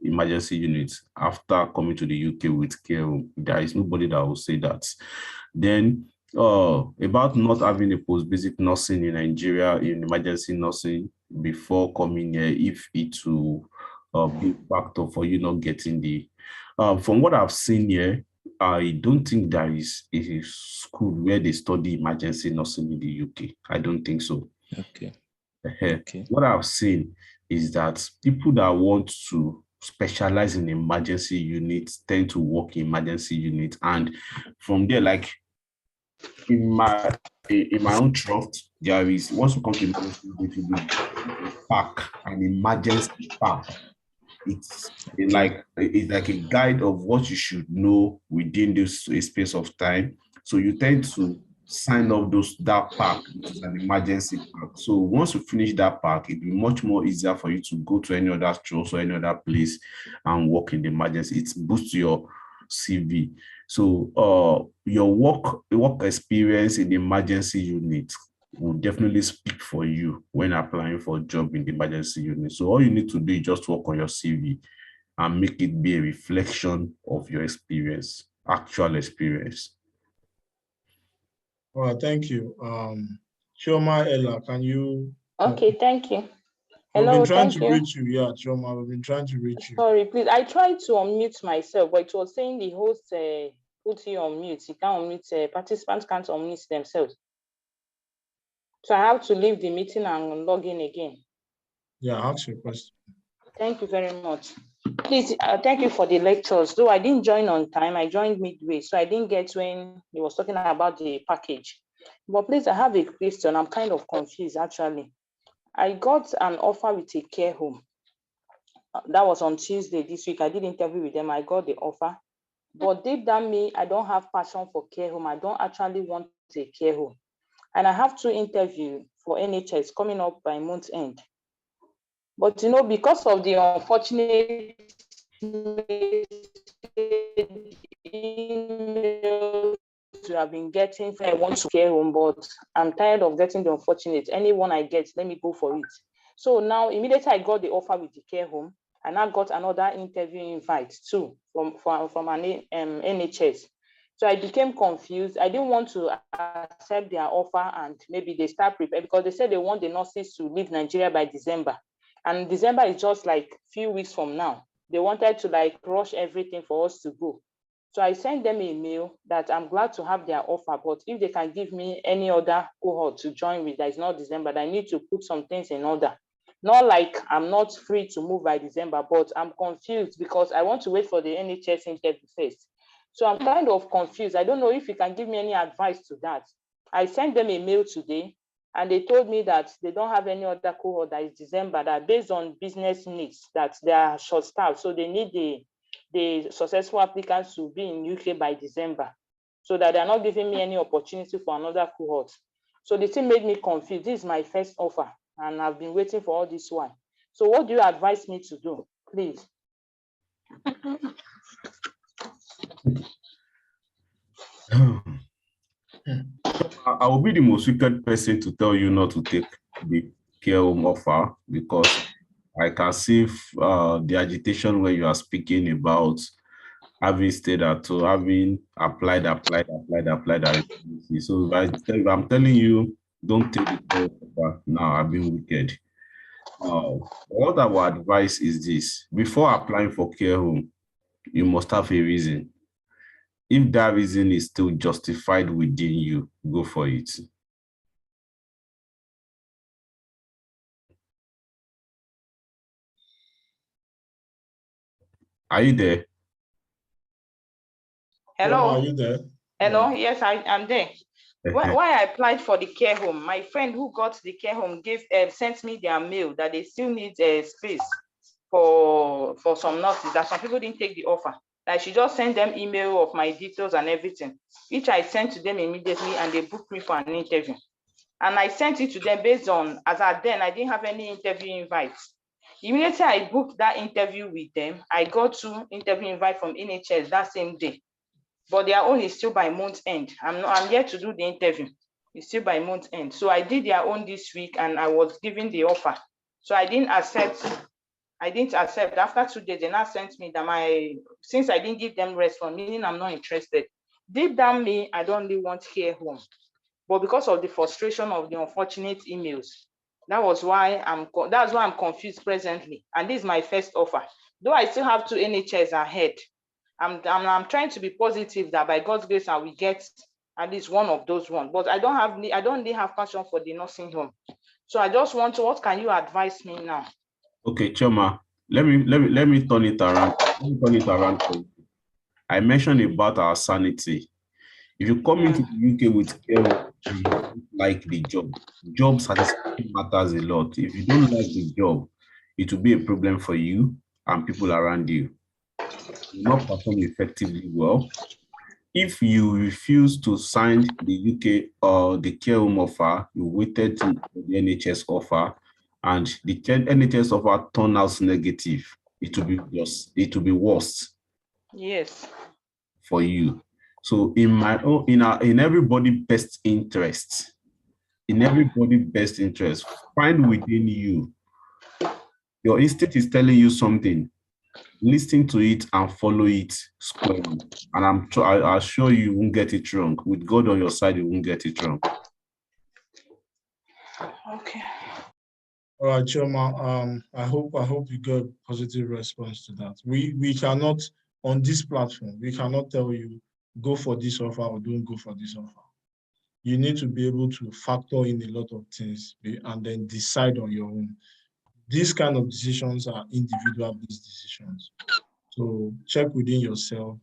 emergency unit after coming to the UK with care home. There is nobody that will say that. Then about not having a post-basic nursing in Nigeria, in emergency nursing before coming here, if it will be a factor for you not getting the, from what I've seen here, I don't think there is a school where they study emergency nursing in the UK. I don't think so.
Okay.
Okay. What I've seen is that people that want to specialize in emergency units, tend to work in emergency units. And from there, like in my own trust, there is, once we come to emergency unit, we park, an emergency park. It's like a guide of what you should know within this space of time. So you tend to sign up that park, which is an emergency park. So once you finish that park, it'll be much more easier for you to go to any other church or any other place and work in the emergency. It boosts your CV. So your work experience in the emergency unit will definitely speak for you when applying for a job in the emergency unit. So all you need to do is just work on your CV and make it be a reflection of your experience, actual experience.
All right, thank you. Chioma, Ella, can you?
Okay, thank you.
We've
Hello,
been trying
thank
to
you.
reach you. Yeah, Chioma, we've been trying to reach you.
Sorry, please. I tried to unmute myself, but it was saying the host put you on mute. You can't unmute, participants can't unmute themselves. So I have to leave the meeting and log in again.
Yeah, ask your question.
Thank you very much. Please, thank you for the lectures. Though I didn't join on time, I joined midway, so I didn't get when he was talking about the package. But please, I have a question. I'm kind of confused, actually. I got an offer with a care home. That was on Tuesday this week. I did interview with them. I got the offer. But deep down me, I don't have passion for care home. I don't actually want a care home. And I have 2 interviews for NHS coming up by month end. But you know, because of the unfortunate emails we have been getting, I want to care home, but I'm tired of getting the unfortunate. Anyone I get, let me go for it. So now, immediately I got the offer with the care home, and I got another interview invite too from an NHS. So I became confused. I didn't want to accept their offer and maybe they start preparing, because they said they want the nurses to leave Nigeria by December. And December is just like a few weeks from now. They wanted to like rush everything for us to go. So I sent them a mail that I'm glad to have their offer, but if they can give me any other cohort to join with that is not December, that I need to put some things in order. Not like I'm not free to move by December, but I'm confused because I want to wait for the NHS interview first. So I'm kind of confused. I don't know if you can give me any advice to that. I sent them a mail today and they told me that they don't have any other cohort that is December, that based on business needs, that they are short staffed. So they need the successful applicants to be in UK by December, so that they're not giving me any opportunity for another cohort. So the thing made me confused. This is my first offer and I've been waiting for all this while. So what do you advise me to do, please?
I will be the most wicked person to tell you not to take the care home offer, because I can see the agitation when you are speaking about having stayed at home, having applied. So if I'm telling you, don't take the care home offer now, I've been wicked. What I would advise is this: before applying for care home, you must have a reason. If that reason is still justified within you, go for it. Are you there?
Hello?
Are you there?
Hello, yes, I'm there. Why I applied for the care home, my friend who got the care home sent me their mail that they still need a space for some nurses, that some people didn't take the offer. Like she just sent them email of my details and everything, which I sent to them immediately, and they booked me for an interview. And I sent it to them based on, as at then, I didn't have any interview invites. Immediately I booked that interview with them, I got 2 interview invites from NHS that same day. But their own is still by month end. I'm yet to do the interview. It's still by month end. So I did their own this week and I was given the offer. So I didn't accept. After 2 days, they now sent me that since I didn't give them response, meaning I'm not interested. Deep down me, I don't really want care home. But because of the frustration of the unfortunate emails, that's why I'm confused presently. And this is my first offer. Though I still have 2 NHS ahead, I'm trying to be positive that by God's grace I will get at least one of those ones. But I don't really have passion for the nursing home. So I just want to, what can you advise me now?
Okay, Choma, let me turn it around. Let me turn it around for you. I mentioned about our sanity. If you come into the UK with care and you don't like the job satisfaction matters a lot. If you don't like the job, it will be a problem for you and people around you. You will not perform effectively well. If you refuse to sign the UK or the care home offer, you waited to the NHS offer, and the NHS offer turned out negative, it will be worse.
Yes.
For you. So in everybody's best interest, find within you. Your instinct is telling you something. Listen to it and follow it squarely. And I assure you won't get it wrong. With God on your side, you won't get it wrong.
Okay.
All right, Choma. I hope you get a positive response to that. We cannot, on this platform, we cannot tell you go for this offer or don't go for this offer. You need to be able to factor in a lot of things and then decide on your own. These kind of decisions are individual-based decisions. So check within yourself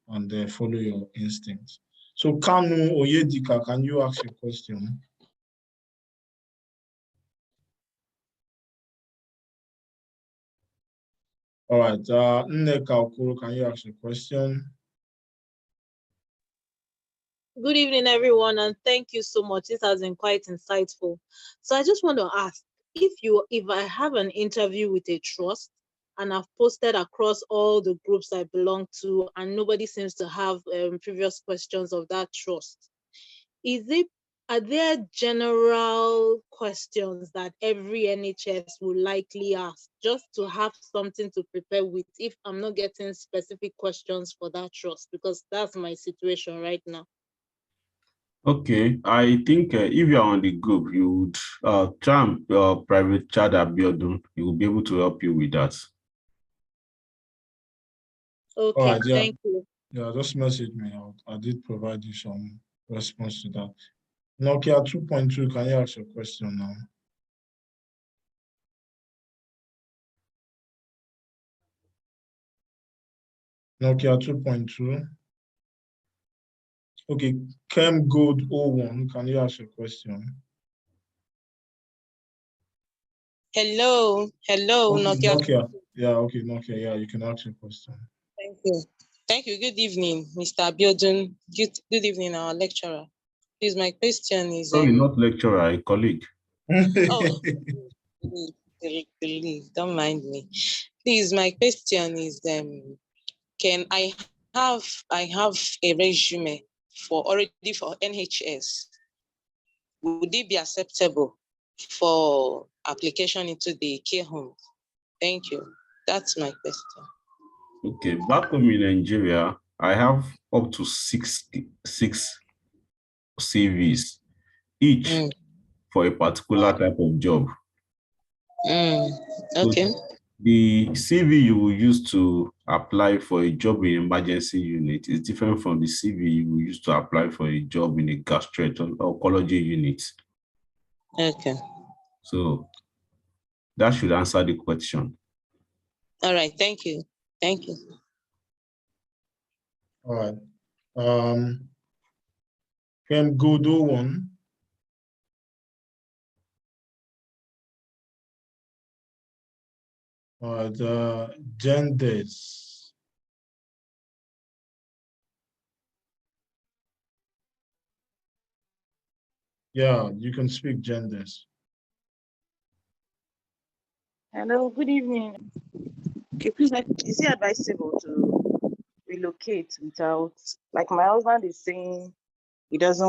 and follow your instincts. So Kanu Oyedika, can you ask your question? All right, Nneka Okoro, can you ask your question?
Good evening, everyone, and thank you so much. This has been quite insightful. So I just want to ask, if I have an interview with a trust and I've posted across all the groups I belong to and nobody seems to have previous questions of that trust, are there general questions that every NHS will likely ask just to have something to prepare with if I'm not getting specific questions for that trust? Because that's my situation right now.
Okay, I think if you're on the group, you would try and private chat Abiodun. He will be able to help you with that.
Okay,
all right, yeah.
Thank you.
Yeah, just message me out. I did provide you some response to that. Nokia 2.2, can you ask your question now? Nokia 2.2. Okay, Chem Gold 01, can you ask your question?
Hello,
Okay,
Nokia.
Nokia. Yeah, okay, Nokia. Yeah, you can ask your question.
Thank you. Thank you. Good evening, Mr. Abiodun. Good evening, our lecturer. Please, my question is...
Sorry, not lecturer, a colleague.
Oh, don't mind me. Please, my question is, can I have a resume already for NHS? Would it be acceptable for application into the care home? Thank you. That's my question.
Okay, back home in Nigeria, I have up to six CVs, each for a particular type of job.
Okay.
So the CV you will use to apply for a job in emergency unit is different from the CV you will use to apply for a job in a gastroenterology unit.
Okay.
So that should answer the question.
All right, thank you. Thank you.
All right. Chem Gold 01. The genders. Yeah, you can speak genders.
Hello, good evening. Okay, please, is it advisable to relocate without, like my husband is saying he's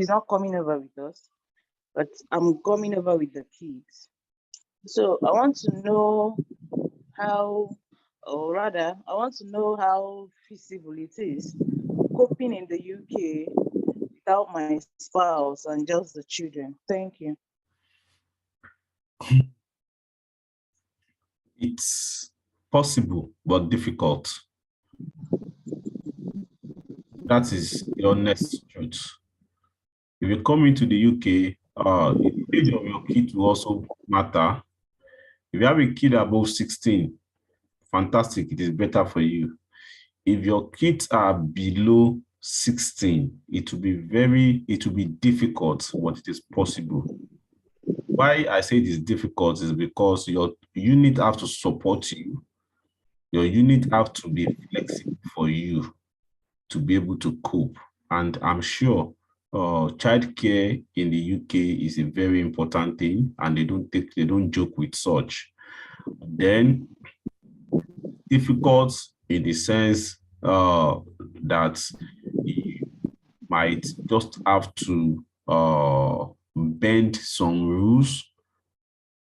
not coming over with us, but I'm coming over with the kids. So I want to know how feasible it is coping in the UK without my spouse and just the children. Thank you.
It's possible, but difficult. That is the honest truth. If you come into the UK, the age of your kid will also matter. If you have a kid above 16, fantastic, it is better for you. If your kids are below 16, it will be difficult, but it is possible. Why I say it is difficult is because your unit have to support you. Your unit have to be flexible for you to be able to cope. And I'm sure childcare in the UK is a very important thing, and they don't joke with such. Then difficult in the sense that you might just have to bend some rules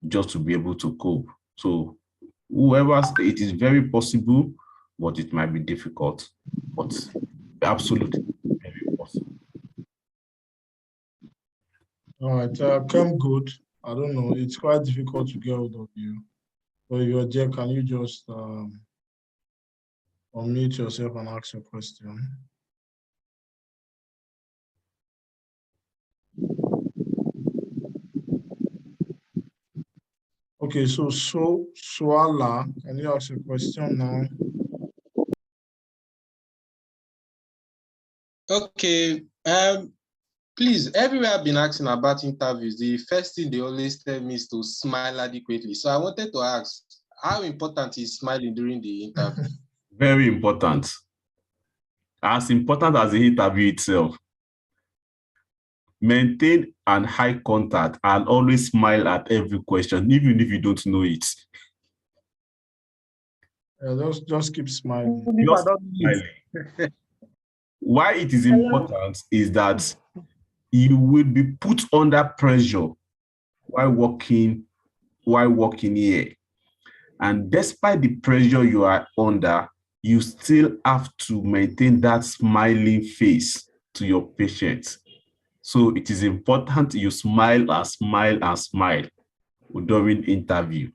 just to be able to cope. So it is very possible, but it might be difficult, but absolutely very possible.
All right, come good. I don't know, it's quite difficult to get hold of you. But if you're there, can you just unmute yourself and ask your question? Okay, so Swala, can you ask a question now?
Okay, please, everywhere I've been asking about interviews, the first thing they always tell me is to smile adequately. So I wanted to ask, how important is smiling during the interview?
Very important. As important as the interview itself. Maintain an eye contact and always smile at every question, even if you don't know it.
Just keep smiling.
Just smiling. Why it is important is that you will be put under pressure while working here. And despite the pressure you are under, you still have to maintain that smiling face to your patients. So it is important you smile and smile and smile during interview.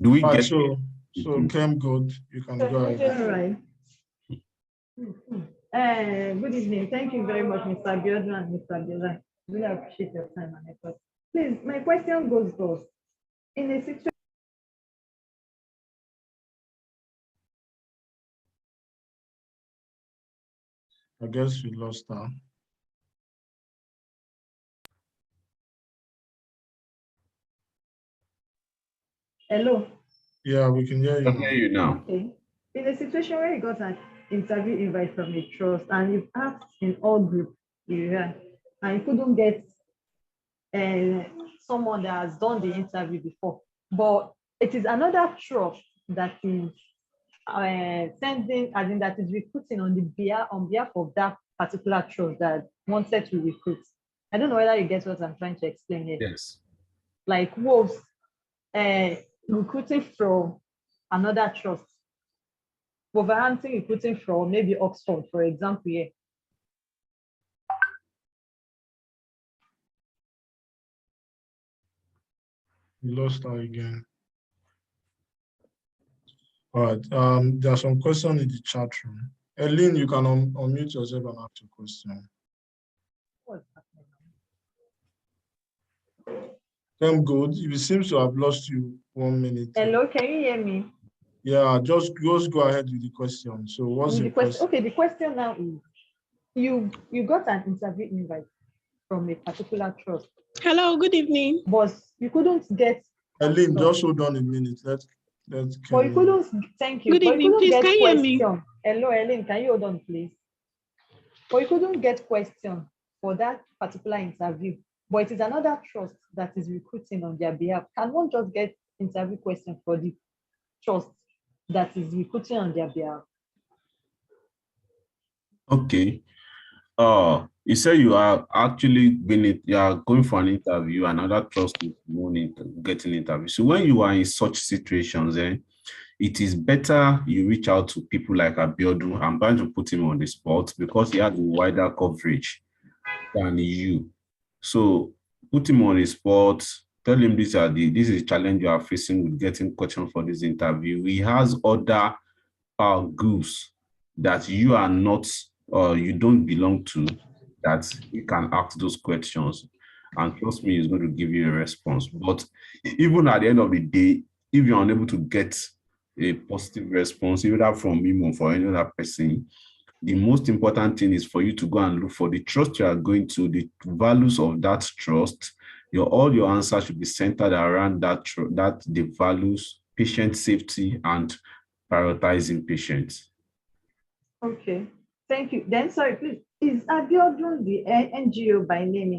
Do we get
so Cam good, you can go ahead.
All right. Good evening. Thank you very much, Mr. Abiola and Mr. Abiola. Really appreciate your time and effort. Please, my question goes thus. In a situation
I guess we lost her.
Hello.
Yeah, we can hear you.
I can hear you now.
Okay. In a situation where you got an interview invite from a trust and you've asked in all group area and you couldn't get someone that has done the interview before, but it is another trust that is sending, as in that is recruiting on behalf of that particular trust that wanted to recruit. I don't know whether you get what I'm trying to explain here.
Yes.
Like wolves recruiting from another trust. Wolverhampton recruiting from maybe Oxford, for example, here.
We lost her again. All right. There are some questions in the chat room. Eileen, you can unmute yourself and ask your question. I'm good. It seems to have lost you 1 minute.
Hello, can you hear me?
Yeah, just go ahead with the question. So what's the question?
Okay, the question now is, you got an interview invite from a particular trust.
Hello, good evening.
But you couldn't get.
Eileen, just hold on a minute. Let's
but you couldn't, thank you.
Good evening, please, can you hear me?
Hello, Eileen, can you hold on, please? But you couldn't get question for that particular interview. But it is another trust that is recruiting on their behalf. Can one just get interview question for the trust that is recruiting on their behalf?
Okay. You say you are actually going for an interview, another trust is getting interview. So when you are in such situations, it is better you reach out to people like Abiola. I'm going to put him on the spot because he has a wider coverage than you. So put him on the spot, tell him this is the challenge you are facing with getting questions for this interview. He has other groups that you are not, you don't belong to, that you can ask those questions. and trust me, it's going to give you a response. But even at the end of the day, if you're unable to get a positive response, either from him or for any other person, the most important thing is for you to go and look for the trust you are going to, the values of that trust. All your answers should be centered around the values, patient safety, and prioritizing patients.
Okay, thank you. Then, sorry, please, is Abiodun the NGO by name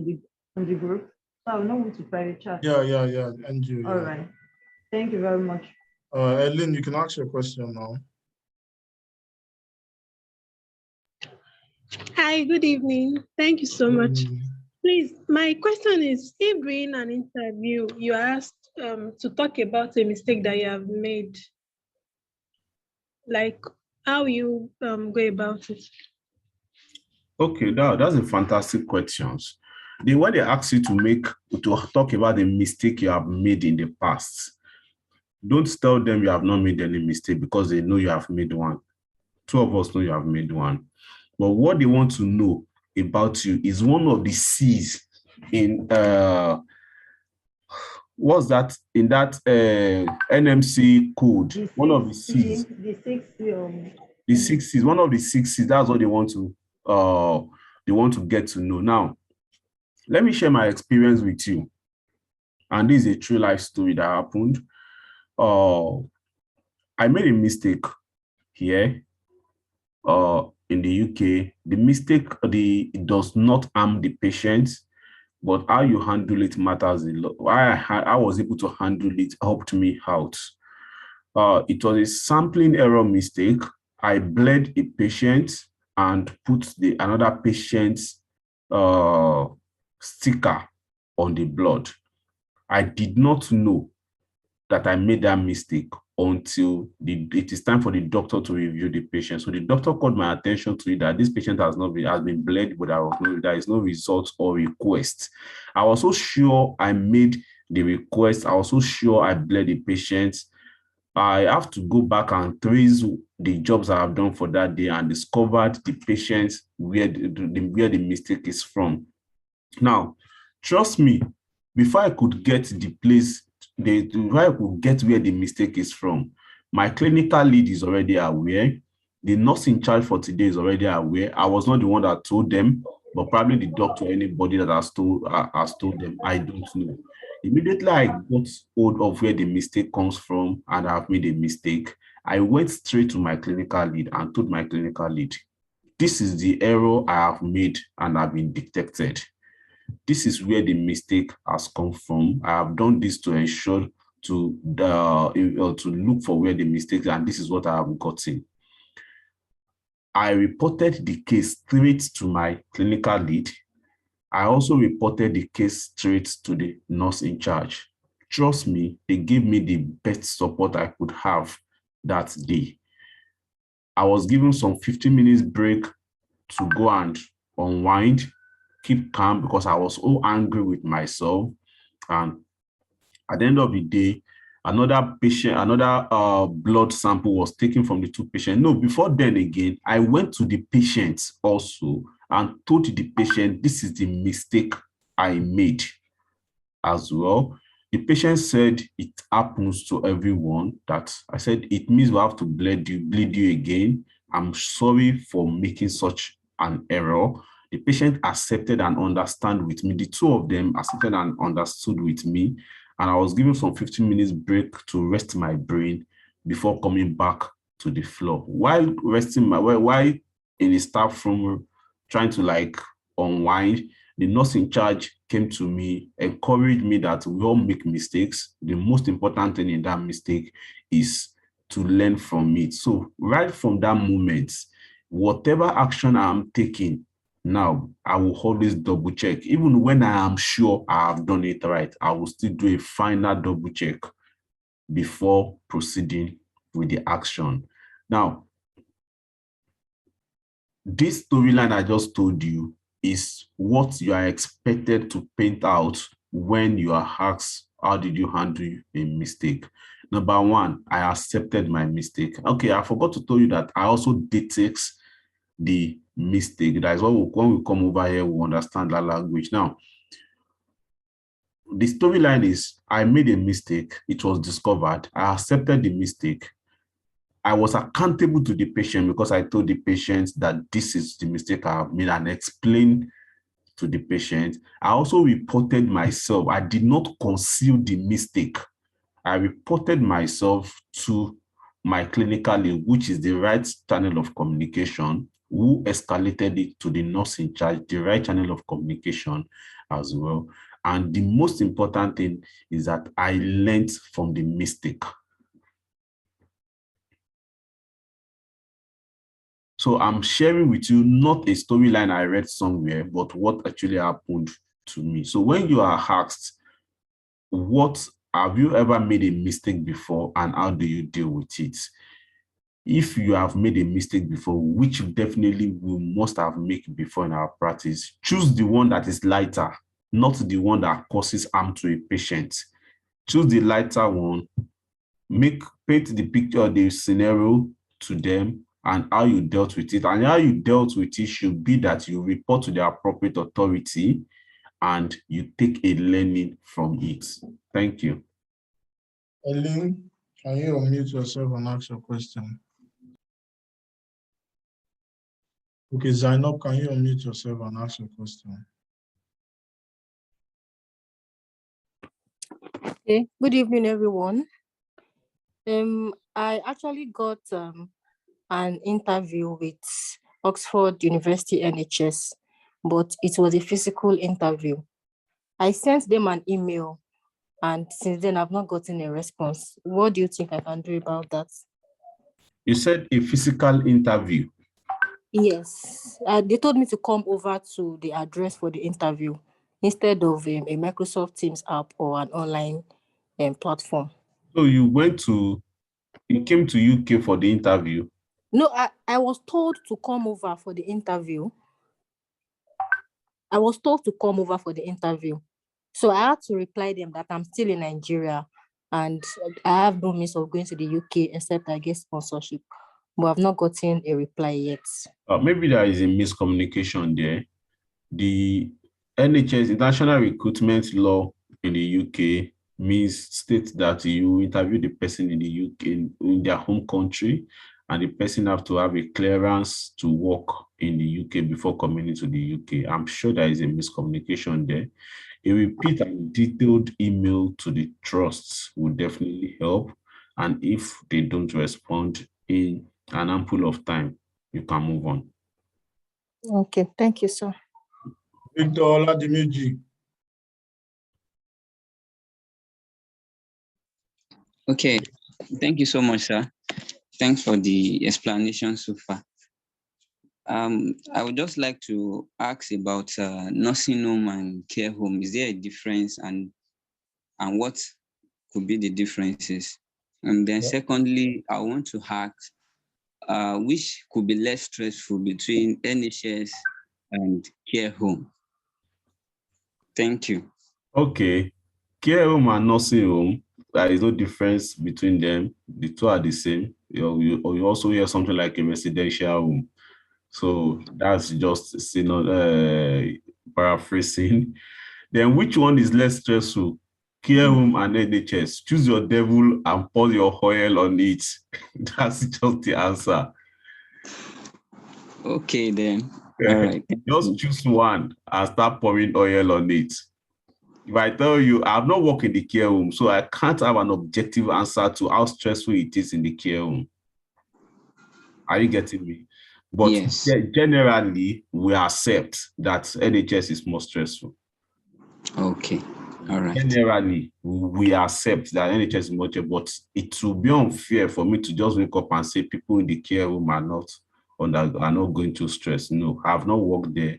in the group? So I will know who to private chat.
Yeah, NGO.
All right. Thank you very much.
Ellen, you can ask your question now.
Hi, good evening. Thank you so much. Please, my question is, if during an interview you are asked to talk about a mistake that you have made, like how you go about it?
Okay, that's a fantastic question. When they ask you to talk about the mistake you have made in the past, don't tell them you have not made any mistake, because they know you have made one. Two of us know you have made one. But what they want to know about you is one of the C's in what's that in that NMC code. One of the C's.
The 6C.
The 6 C's. One of the 6 C's. That's what they want to get to know. Now, let me share my experience with you. And this is a true life story that happened. I made a mistake here in the UK. The mistake it does not harm the patient, but how you handle it matters a lot. I was able to handle it helped me out. It was a sampling error mistake. I bled a patient and put another patient's sticker on the blood. I did not know that I made that mistake until it is time for the doctor to review the patient. So the doctor called my attention to it that this patient has been bled, but there is no result or request. I was so sure I made the request. I was so sure I bled the patient. I have to go back and trace the jobs I have done for that day and discovered the patient where the mistake is from. Now, trust me, before I could get the place, before I could get where the mistake is from, my clinical lead is already aware. The nurse in charge for today is already aware. I was not the one that told them, but probably the doctor or anybody that has told them. I don't know. Immediately I got hold of where the mistake comes from and I've made a mistake, I went straight to my clinical lead and told my clinical lead, this is the error I have made and have been detected. This is where the mistake has come from. I have done this to ensure to look for where the mistake is, and this is what I have gotten. I reported the case straight to my clinical lead. I also reported the case straight to the nurse in charge. Trust me, they gave me the best support I could have that day. I was given some 15 minutes break to go and unwind, keep calm, because I was so angry with myself. And at the end of the day, another blood sample was taken from the two patients. No, before then again, I went to the patient also and told the patient, this is the mistake I made as well. The patient said it happens to everyone. That I said, it means we have to bleed you again. I'm sorry for making such an error. The patient accepted and understood with me. The two of them accepted and understood with me. And I was given some 15 minutes break to rest my brain before coming back to the floor. While in the staff room trying to unwind, the nurse in charge came to me, encouraged me that we all make mistakes. The most important thing in that mistake is to learn from it. So right from that moment, whatever action I'm taking now, I will always double check. Even when I am sure I have done it right, I will still do a final double check before proceeding with the action. Now, this storyline I just told you is what you are expected to paint out when you are asked, how did you handle a mistake? Number one, I accepted my mistake. Okay, I forgot to tell you that I also detect the mistake. That is why when we come over here, we understand that language. Now, the storyline is I made a mistake. It was discovered. I accepted the mistake. I was accountable to the patient because I told the patient that this is the mistake I have made and explained to the patient. I also reported myself. I did not conceal the mistake. I reported myself to my clinical lead, which is the right channel of communication, who escalated it to the nurse in charge, the right channel of communication as well. And the most important thing is that I learned from the mistake. So I'm sharing with you not a storyline I read somewhere, but what actually happened to me. So when you are asked, what have you ever made a mistake before and how do you deal with it? If you have made a mistake before, which definitely we must have made before in our practice, choose the one that is lighter, not the one that causes harm to a patient. Choose the lighter one, paint the picture, the scenario to them and how you dealt with it. And how you dealt with it should be that you report to the appropriate authority and you take a learning from it. Thank you.
Eileen, can you unmute yourself and ask your question? Okay, Zainab, can you unmute yourself and ask your question?
Okay, good evening, everyone. I actually got an interview with Oxford University NHS, but it was a physical interview. I sent them an email, and since then I've not gotten a response. What do you think I can do about that?
You said a physical interview.
Yes, they told me to come over to the address for the interview instead of a Microsoft Teams app or an online platform.
So you came to UK for the interview?
No, I was told to come over for the interview. So I had to reply them that I'm still in Nigeria and I have no means of going to the UK except I get sponsorship. But I've not gotten a reply yet.
Maybe there is a miscommunication there. The NHS, International Recruitment Law in the UK, states that you interview the person in the UK, in their home country, and the person have to have a clearance to work in the UK before coming into the UK. I'm sure there is a miscommunication there. A repeat and detailed email to the trusts would definitely help. And if they don't respond in an ample of time, you can move on.
Okay, thank you, sir.
Victor Oladimiji.
Okay, thank you so much, sir. Thanks for the explanation so far. I would just like to ask about nursing home and care home. Is there a difference, and what could be the differences? And then secondly, I want to ask which could be less stressful between NHS and care home? Thank you.
Okay, care home and nursing home, there is no difference between them. The two are the same. You also hear something like a residential home. So that's just paraphrasing. Then which one is less stressful? Care home and NHS. Choose your devil and pour your oil on it. That's just the answer.
Okay, then. All right.
Just choose one and start pouring oil on it. If I tell you, I've not worked in the care home, so I can't have an objective answer to how stressful it is in the care home. Are you getting me? But yes, generally, we accept that NHS is more stressful.
Okay, all right.
Generally, we accept that NHS is more stressful, but it will be unfair for me to just wake up and say people in the care home are not going to stress. No, I've not worked there,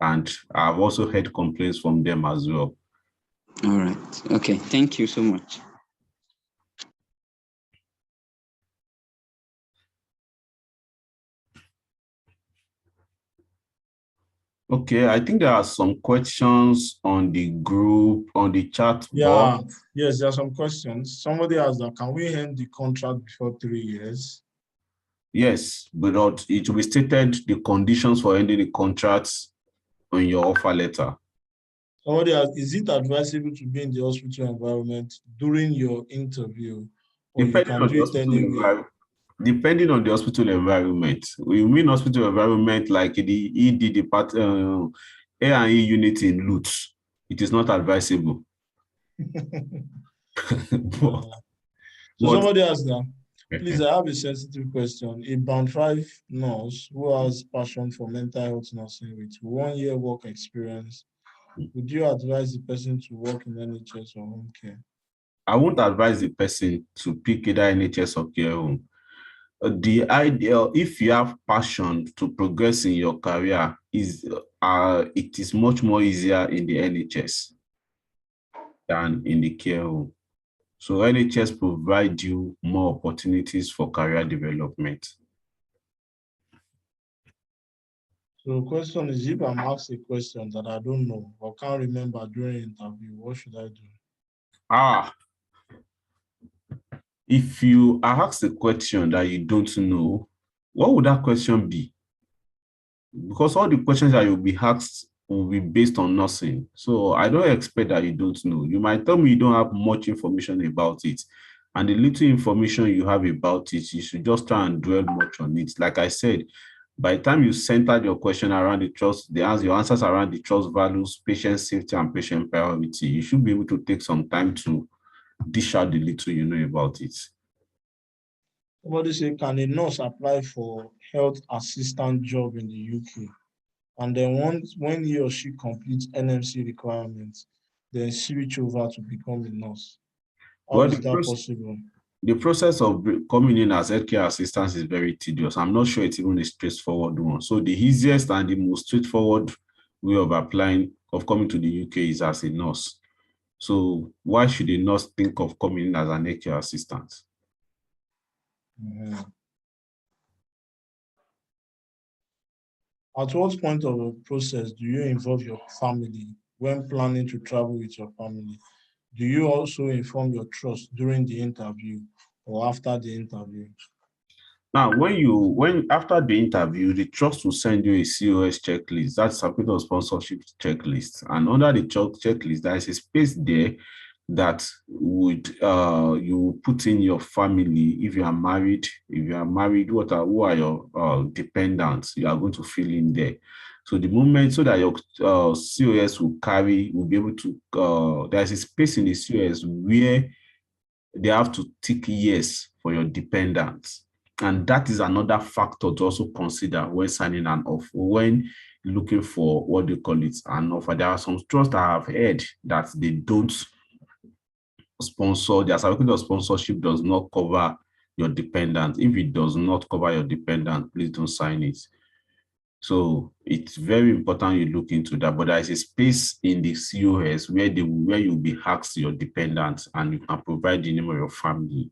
and I've also heard complaints from them as well.
All right. Okay. Thank you so much.
Okay, I think there are some questions on the group, on the chat board.
Yes, there are some questions. Somebody asked that, can we end the contract before 3 years?
Yes, but it will be stated the conditions for ending the contracts on your offer letter.
Somebody asked, is it advisable to be in the hospital environment during your interview, or you
Depending
can
on
do
the
it
hospital
anywhere?
environment. Depending on the hospital environment. We mean hospital environment like the ED department, A&E unit in Lutz. It is not advisable.
So somebody asked now, please, I have a sensitive question. A band 5 nurse who has passion for mental health nursing with 1 year work experience, would you advise the person to work in NHS or home care?
I won't advise the person to pick either NHS or care home. The ideal, if you have passion to progress in your career, is it is much more easier in the NHS than in the care home. So NHS provide you more opportunities for career development.
So the question is, if I'm asked a question that I don't know or can't remember during interview, what should I do?
If you are asked a question that you don't know, what would that question be? Because all the questions that you'll be asked will be based on nothing. So I don't expect that you don't know. You might tell me you don't have much information about it. And the little information you have about it, you should just try and dwell much on it. Like I said, by the time you centered your question around the trust, your answers around the trust values, patient safety, and patient priority, you should be able to take some time to dish out the little you know about it.
Somebody say, can a nurse apply for health assistant job in the UK? And then when he or she completes NMC requirements, then switch over to become a nurse? How is that possible?
The process of coming in as healthcare assistants is very tedious. I'm not sure it's even a straightforward one. So the easiest and the most straightforward way of coming to the UK is as a nurse. So why should a nurse think of coming in as an healthcare assistant?
Mm-hmm. At what point of the process do you involve your family when planning to travel with your family? Do you also inform your trust during the interview or after the interview?
Now, when after the interview, the trust will send you a COS checklist. That's a bit of sponsorship checklist. And under the checklist, there is a space there that would you put in your family. If you are married, who are your dependents? You are going to fill in there. So the moment so that your COS will be able to. There's a space in the COS where they have to tick yes for your dependents. And that is another factor to also consider when signing an offer, when looking for what they call it, an offer. There are some trusts I have heard that they don't sponsor, their certificate of sponsorship does not cover your dependent. If it does not cover your dependent, please don't sign it. So it's very important you look into that. But there is a space in the COS where you'll be asked your dependents and you can provide the name of your family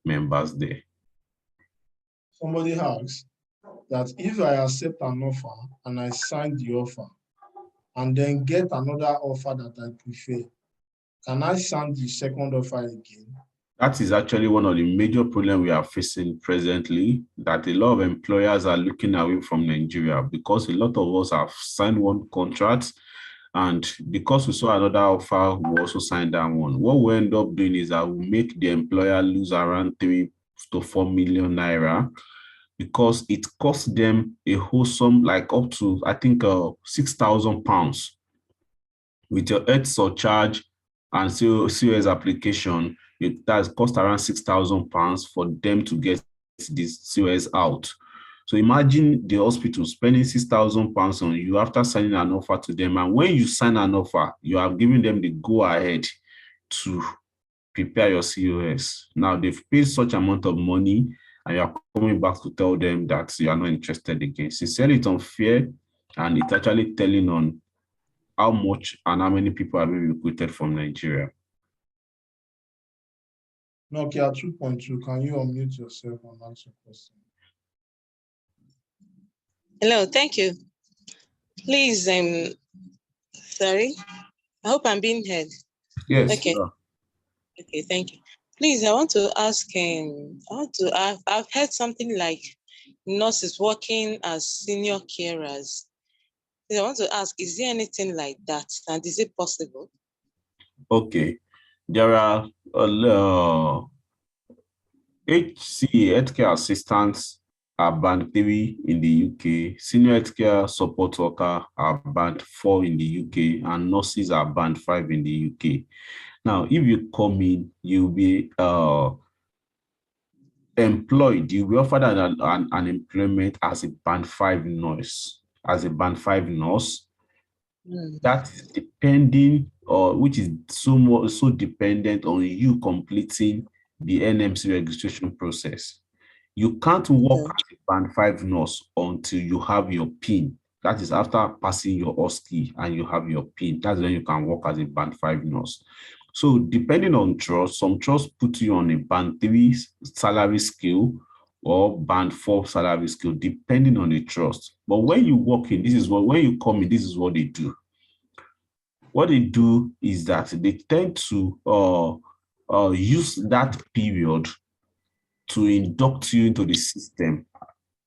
members there.
Somebody asks that if I accept an offer and I sign the offer and then get another offer that I prefer, can I sign the second offer again?
That is actually one of the major problems we are facing presently, that a lot of employers are looking away from Nigeria because a lot of us have signed one contract, and because we saw another offer, we also signed that one. What we end up doing is that we make the employer lose around 3 to 4 million naira because it costs them a wholesome, like up to, I think, 6,000 pounds with your health surcharge and COS application. It does cost around 6,000 pounds for them to get this COS out. So imagine the hospital spending 6,000 pounds on you after signing an offer to them. And when you sign an offer, you are giving them the go ahead to prepare your COS. Now they've paid such amount of money and you are coming back to tell them that you are not interested again. Sincerely, it's unfair, and it's actually telling on how much and how many people are being recruited from Nigeria.
Nokia 2.2, can you unmute yourself and answer your question?
Hello, thank you. Please, sorry, I hope I'm being heard.
Yes.
Okay. Okay, thank you. Please, I want to ask, I've heard something like nurses working as senior carers. I want to ask, is there anything like that? And is it possible?
Okay. There are HCA, healthcare assistants, are band 3 in the UK. Senior healthcare support worker are band 4 in the UK, and nurses are band 5 in the UK. Now, if you come in, you'll be employed. You'll be offered an employment as a band 5 nurse. That is depending, or which is so dependent on you completing the NMC registration process. You can't work as a band 5 nurse until you have your PIN. That is after passing your OSCE and you have your PIN. That's when you can work as a band 5 nurse. So depending on trust, some trusts put you on a band 3 salary scale or band 4 salary scale, depending on the trust. But when you walk in, when you come in, this is what they do. What they do is that they tend to use that period to induct you into the system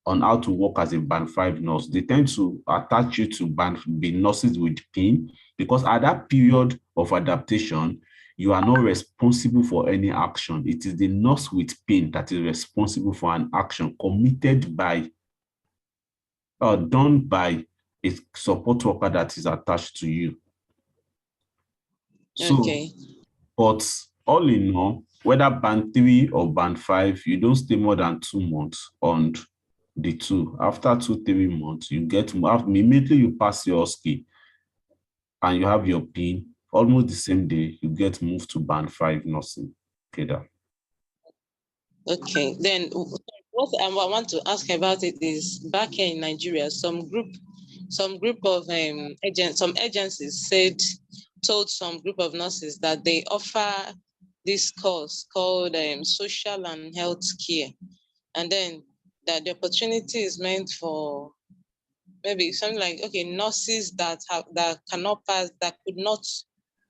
on how to work as a band 5 nurse. They tend to attach you to the nurses with PIN, because at that period of adaptation, you are not responsible for any action. It is the nurse with PIN that is responsible for an action committed by, done by a support worker that is attached to you. So,
Okay.
but all in all, whether band 3 or band 5, you don't stay more than 2 months on the 2. After 2-3 months, you get immediately you pass your ski and you have your PIN. Almost the same day, you get moved to band 5 nursing.
Okay. Then what I want to ask about it is, back here in Nigeria, some group of some agencies told some group of nurses that they offer this course called social and health care, and then that the opportunity is meant for maybe something like, okay, nurses that could not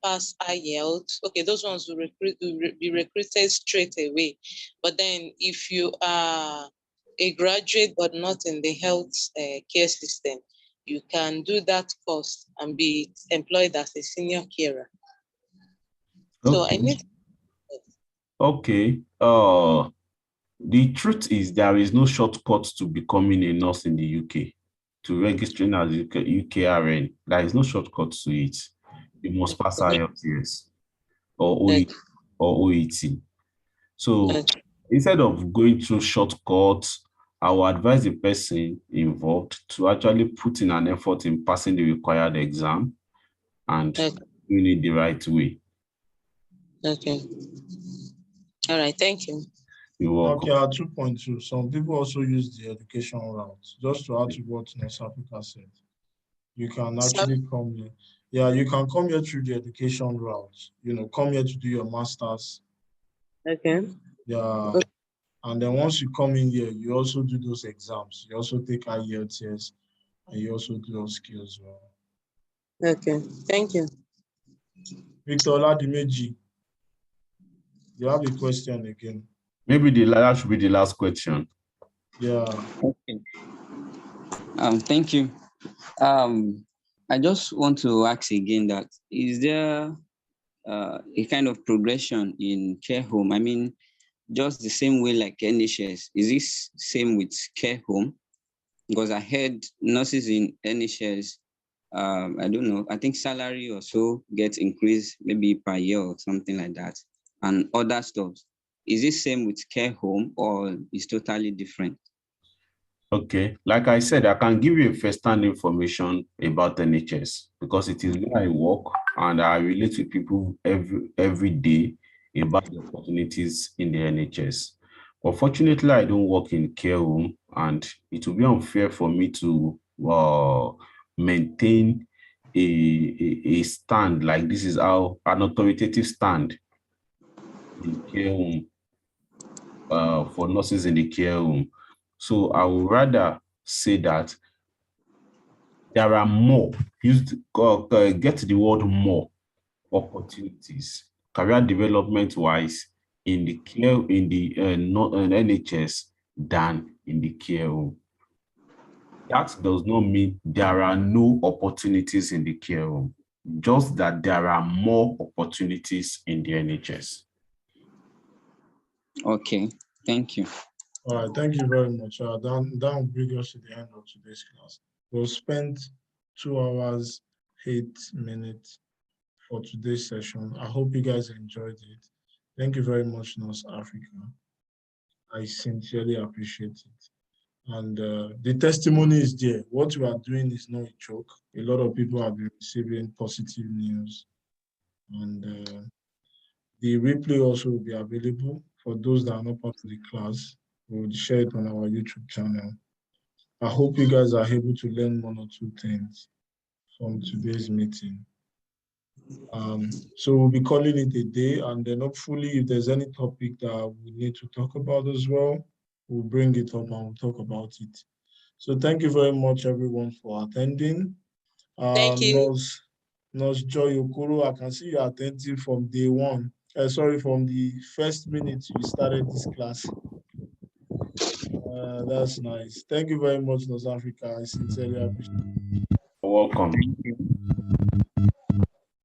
pass IELTS. Okay, those ones will be recruited straight away. But then if you are a graduate but not in the health care system, you can do that course and be employed as a senior carer. So I need.
Okay. The truth is there is no shortcut to becoming a nurse in the UK. To registering as a UKRN, there is no shortcut to it. You must pass IELTS or OET. So instead of going through shortcuts, I will advise the person involved to actually put in an effort in passing the required exam and doing it the right way.
Okay. All right. Thank you.
You're welcome.
Okay, 2.2. Some people also use the education route. Just to add to what Nurse Africa said, you can actually come here. Yeah, you can come here through the education route. Come here to do your master's.
Okay.
Yeah. And then once you come in here, you also do those exams. You also take IELTS, and you also do those skills as well.
Okay. Thank you.
Victor Oladimeji, you have a question again.
Maybe that should be the last question.
Yeah.
Okay. Thank you. I just want to ask again that, is there a kind of progression in care home? I mean, just the same way like NHS, is this same with care home? Because I heard nurses in NHS, I don't know, I think salary or so gets increased maybe per year or something like that, and other stuff. Is it same with care home or is totally different?
Okay, like I said, I can give you a first-hand information about NHS because it is where I work and I relate with people every day about the opportunities in the NHS. Unfortunately, I don't work in care home, and it will be unfair for me to maintain a stand like this is how an authoritative stand in care home for nurses in the care home. So I would rather say that there are more, get the word more opportunities, career development wise in the NHS than in the care home. That does not mean there are no opportunities in the care home, just that there are more opportunities in the NHS.
Okay, thank you.
All right, thank you very much. That will bring us to the end of today's class. We'll spend 2 hours, 8 minutes for today's session. I hope you guys enjoyed it. Thank you very much, North Africa. I sincerely appreciate it. And the testimony is there. What you are doing is not a joke. A lot of people have been receiving positive news. And the replay also will be available for those that are not part of the class. We will share it on our YouTube channel. I hope you guys are able to learn 1 or 2 things from today's meeting. So we'll be calling it a day, and then hopefully if there's any topic that we need to talk about as well, we'll bring it up and we'll talk about it. So thank you very much, everyone, for attending.
Thank you.
Nurse Joy Okoro, I can see you're attentive from day one. From the first minute you started this class. That's nice. Thank you very much, North Africa. I sincerely appreciate it.
Welcome.
Thank you.